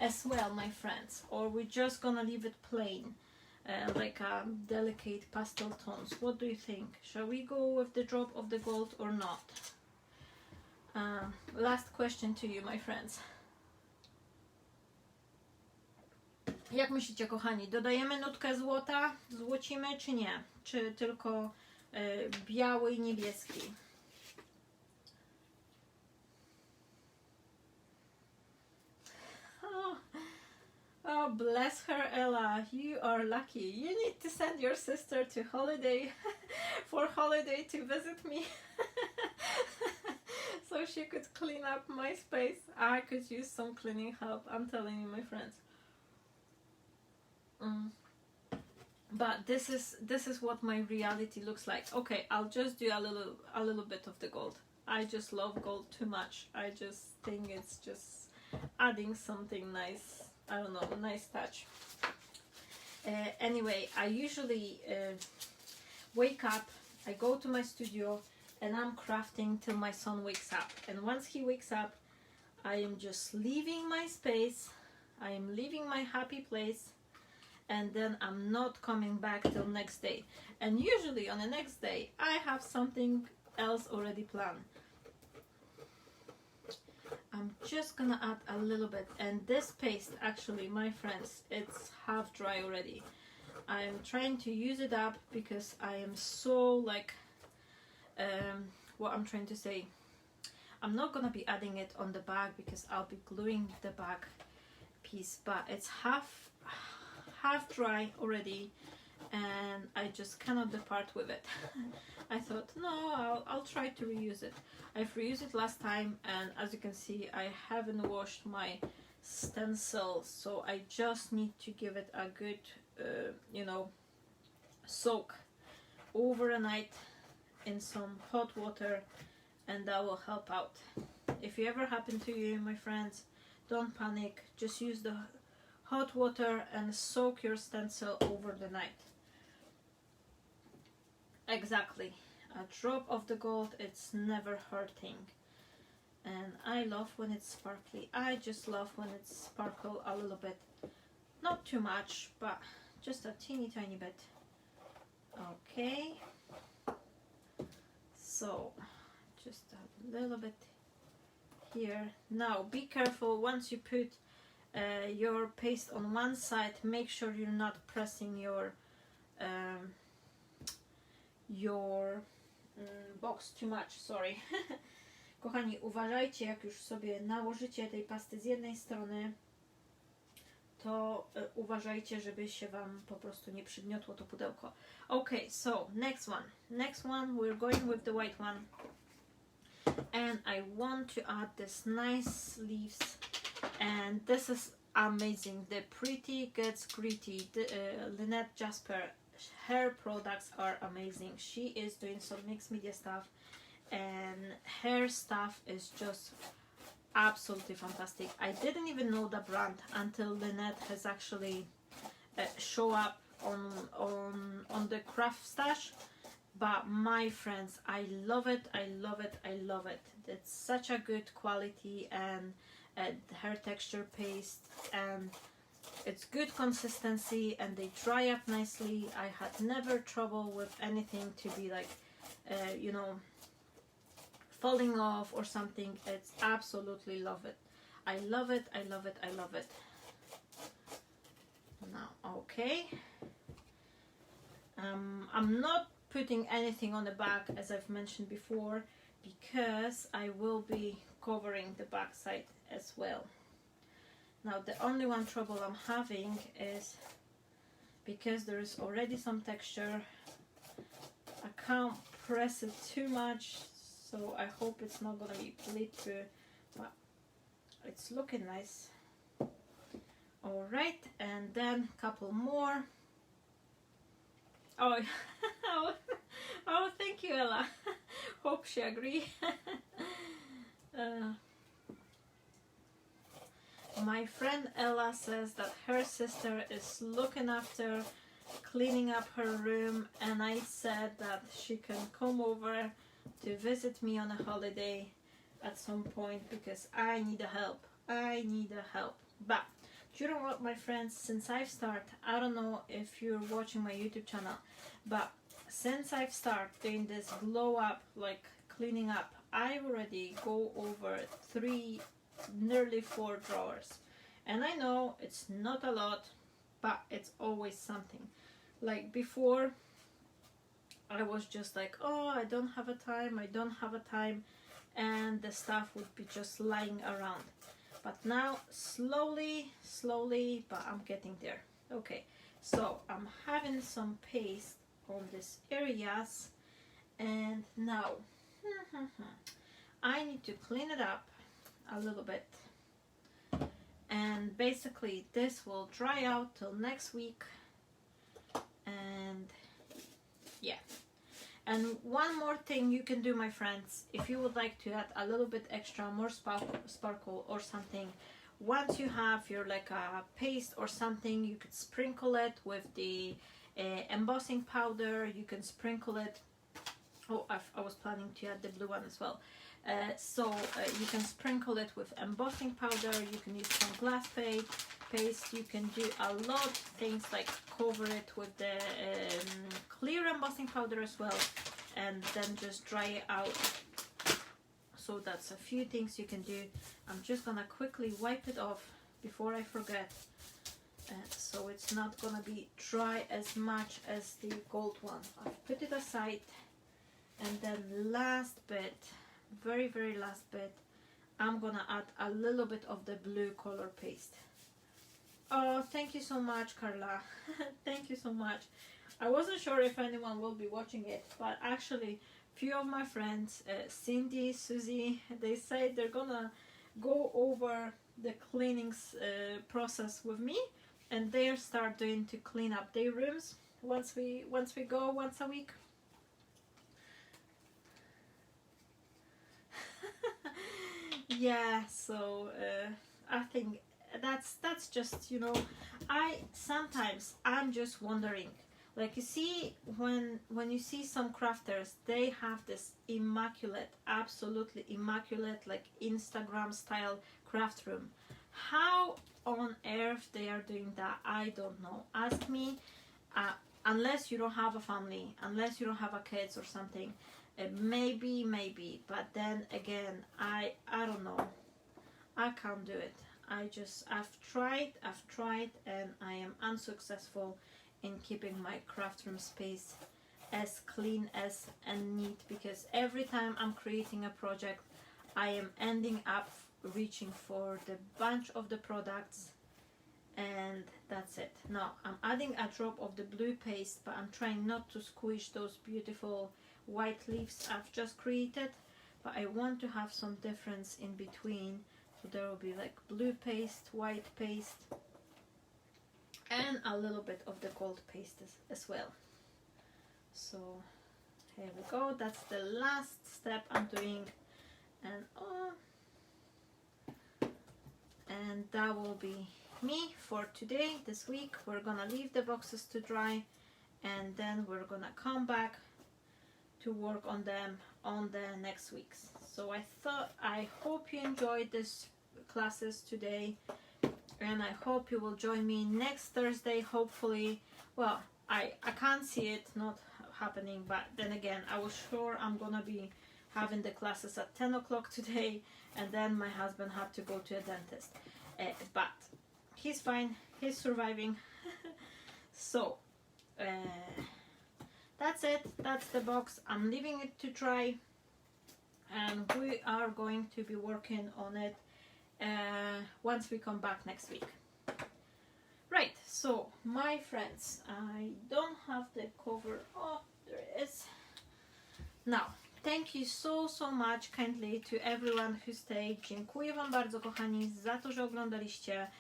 Speaker 1: as well, my friends? Or we're just gonna leave it plain, like a delicate pastel tones? What do you think? Shall we go with the drop of the gold or not? Last question to you, my friends. Jak myślicie, kochani, dodajemy nutkę złota, złocimy czy nie? Czy tylko biały i niebieski? Oh, bless her, Ella. You are lucky. You need to send your sister to holiday for holiday to visit me. So she could clean up my space. I could use some cleaning help, I'm telling you, my friends. But this is what my reality looks like. Okay, I'll just do a little bit of the gold. I just love gold too much. I just think it's just adding something nice. I don't know, nice touch. Anyway, I usually wake up, I go to my studio, and I'm crafting till my son wakes up. And once he wakes up, I am just leaving my space, I am leaving my happy place, and then I'm not coming back till next day. And usually on the next day, I have something else already planned. I'm just gonna add a little bit, and this paste, actually, my friends, it's half dry already. I'm trying to use it up because I am so like, what I'm trying to say, I'm not gonna be adding it on the bag because I'll be gluing the back piece, but it's half dry already, and I just cannot depart with it. I thought, no, I'll try to reuse it. I've reused it last time, and as you can see, I haven't washed my stencil, so I just need to give it a good, you know, soak overnight in some hot water, and that will help out. If you ever happen to you, my friends, don't panic. Just use the hot water and soak your stencil over the night. Exactly. A drop of the gold, it's never hurting. And I love when it's sparkly. I just love when it's sparkle a little bit. Not too much, but just a teeny tiny bit. Okay. So, just a little bit here. Now, be careful once you put your paste on one side. Make sure you're not pressing your box too much, sorry. Kochani, uważajcie, jak już sobie nałożycie tej pasty z jednej strony, to uważajcie, żeby się wam po prostu nie przygniotło to pudełko. Okay, so next one we're going with the white one, and I want to add this nice leaves, and this is amazing. The Pretty Gets Gritty, Lynette Jasper, her products are amazing. She is doing some mixed media stuff, and her stuff is just absolutely fantastic. I didn't even know the brand until Lynette has actually show up on the craft stash. But my friends, I love it. It's such a good quality, and her texture paste, and it's good consistency, and they dry up nicely. I had never trouble with anything to be like, you know, falling off or something. It's absolutely love it. I love it. Now, okay. I'm not putting anything on the back, as I've mentioned before, because I will be covering the back side as well. Now, the only one trouble I'm having is because there is already some texture, I can't press it too much, so I hope it's not gonna be bleed through, but it's looking nice. Alright, and then a couple more. Oh, oh, oh, thank you, Ella. Hope she agree. My friend Ella says that her sister is looking after cleaning up her room, and I said that she can come over to visit me on a holiday at some point because I need the help. I need the help. But do you know what, my friends, since I've started, I don't know if you're watching my YouTube channel, but since I've started doing this glow up, like cleaning up, I already go over 3, nearly 4 drawers. And I know it's not a lot, but it's always something. Like before, I was just like, oh, I don't have a time, and the stuff would be just lying around. But now, slowly, but I'm getting there. Okay, so I'm having some paste on these areas, and now I need to clean it up a little bit. And basically, this will dry out till next week. And yeah. And one more thing you can do, my friends, if you would like to add a little bit extra, more sparkle or something, once you have your like a paste or something, you could sprinkle it with the embossing powder. You can sprinkle it. Oh, I was planning to add the blue one as well. You can sprinkle it with embossing powder. You can use some glass paste. You can do a lot of things like cover it with the clear embossing powder as well, and then just dry it out. So that's a few things you can do. I'm just gonna quickly wipe it off before I forget, so it's not gonna be dry as much as the gold one. I've put it aside, and then last bit, very last bit, I'm gonna add a little bit of the blue color paste. Oh, thank you so much, Carla. Thank you so much. I wasn't sure if anyone will be watching it, but actually few of my friends, Cindy, Susie, they say they're gonna go over the cleanings process with me, and they start doing to clean up their rooms once we go once a week. Yeah, so I think that's just, you know, I'm just wondering, like, you see, when you see some crafters, they have this immaculate, absolutely immaculate, like Instagram style craft room. How on earth they are doing that, I don't know. Ask me. Unless you don't have a family, unless you don't have a kids or something, maybe, but then again, I don't know. I can't do it. I've tried, and I am unsuccessful in keeping my craft room space as clean as and neat, because every time I'm creating a project, I am ending up reaching for the bunch of the products, and that's it. Now I'm adding a drop of the blue paste, but I'm trying not to squish those beautiful white leaves I've just created, but I want to have some difference in between. So there will be like blue paste, white paste, and a little bit of the gold paste as well. So here we go. That's the last step I'm doing, and that will be me for today. This week we're gonna leave the boxes to dry, and then we're gonna come back to work on them on the next weeks. So I hope you enjoyed this classes today, and I hope you will join me next Thursday, hopefully. Well, I can't see it not happening, but then again, I was sure I'm gonna be having the classes at 10 o'clock today, and then my husband had to go to a dentist, but he's fine, he's surviving. So that's it. That's the box. I'm leaving it to dry, and we are going to be working on it once we come back next week. Right, so my friends, I don't have the cover. Oh, there it is. Now, thank you so much kindly to everyone who stayed. Dziękuję wam bardzo, kochani, za to, że oglądaliście.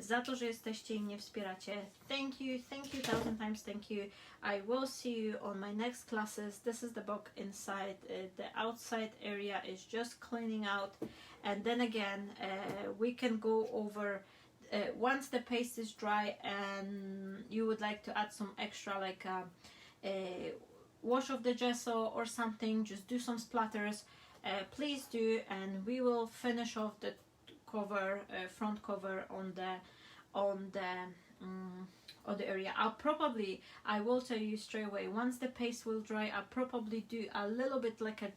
Speaker 1: za to, że jesteście i mnie wspieracie. Thank you 1000 times thank you. I will see you on my next classes. This is the book inside. The outside area is just cleaning out, and then again we can go over once the paste is dry and you would like to add some extra, like a wash of the gesso or something, just do some splatters, please do, and we will finish off the cover, front cover on the area. I will tell you straight away, once the paste will dry, I'll probably do a little bit like a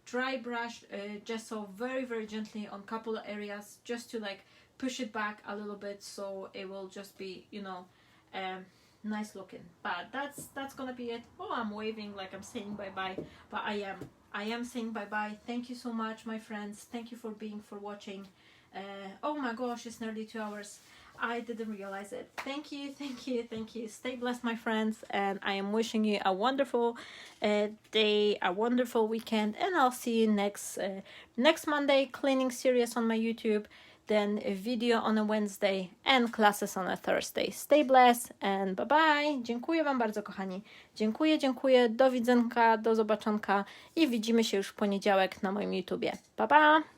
Speaker 1: dry brush gesso very gently on couple of areas, just to like push it back a little bit, so it will just be, you know, nice looking. But that's gonna be it. Oh, I'm waving like I'm saying bye bye, but I am saying bye bye. Thank you so much, my friends. Thank you for watching. Oh my gosh, it's nearly 2 hours. I didn't realize it. Thank you. Stay blessed, my friends, and I am wishing you a wonderful day, a wonderful weekend, and I'll see you next Monday. Cleaning series on my YouTube, then a video on a Wednesday and classes on a Thursday. Stay blessed and bye bye. Dziękuję Wam bardzo, kochani. Dziękuję. Do widzonka, do zobaczonka i widzimy się już w poniedziałek na moim YouTubie. Pa pa!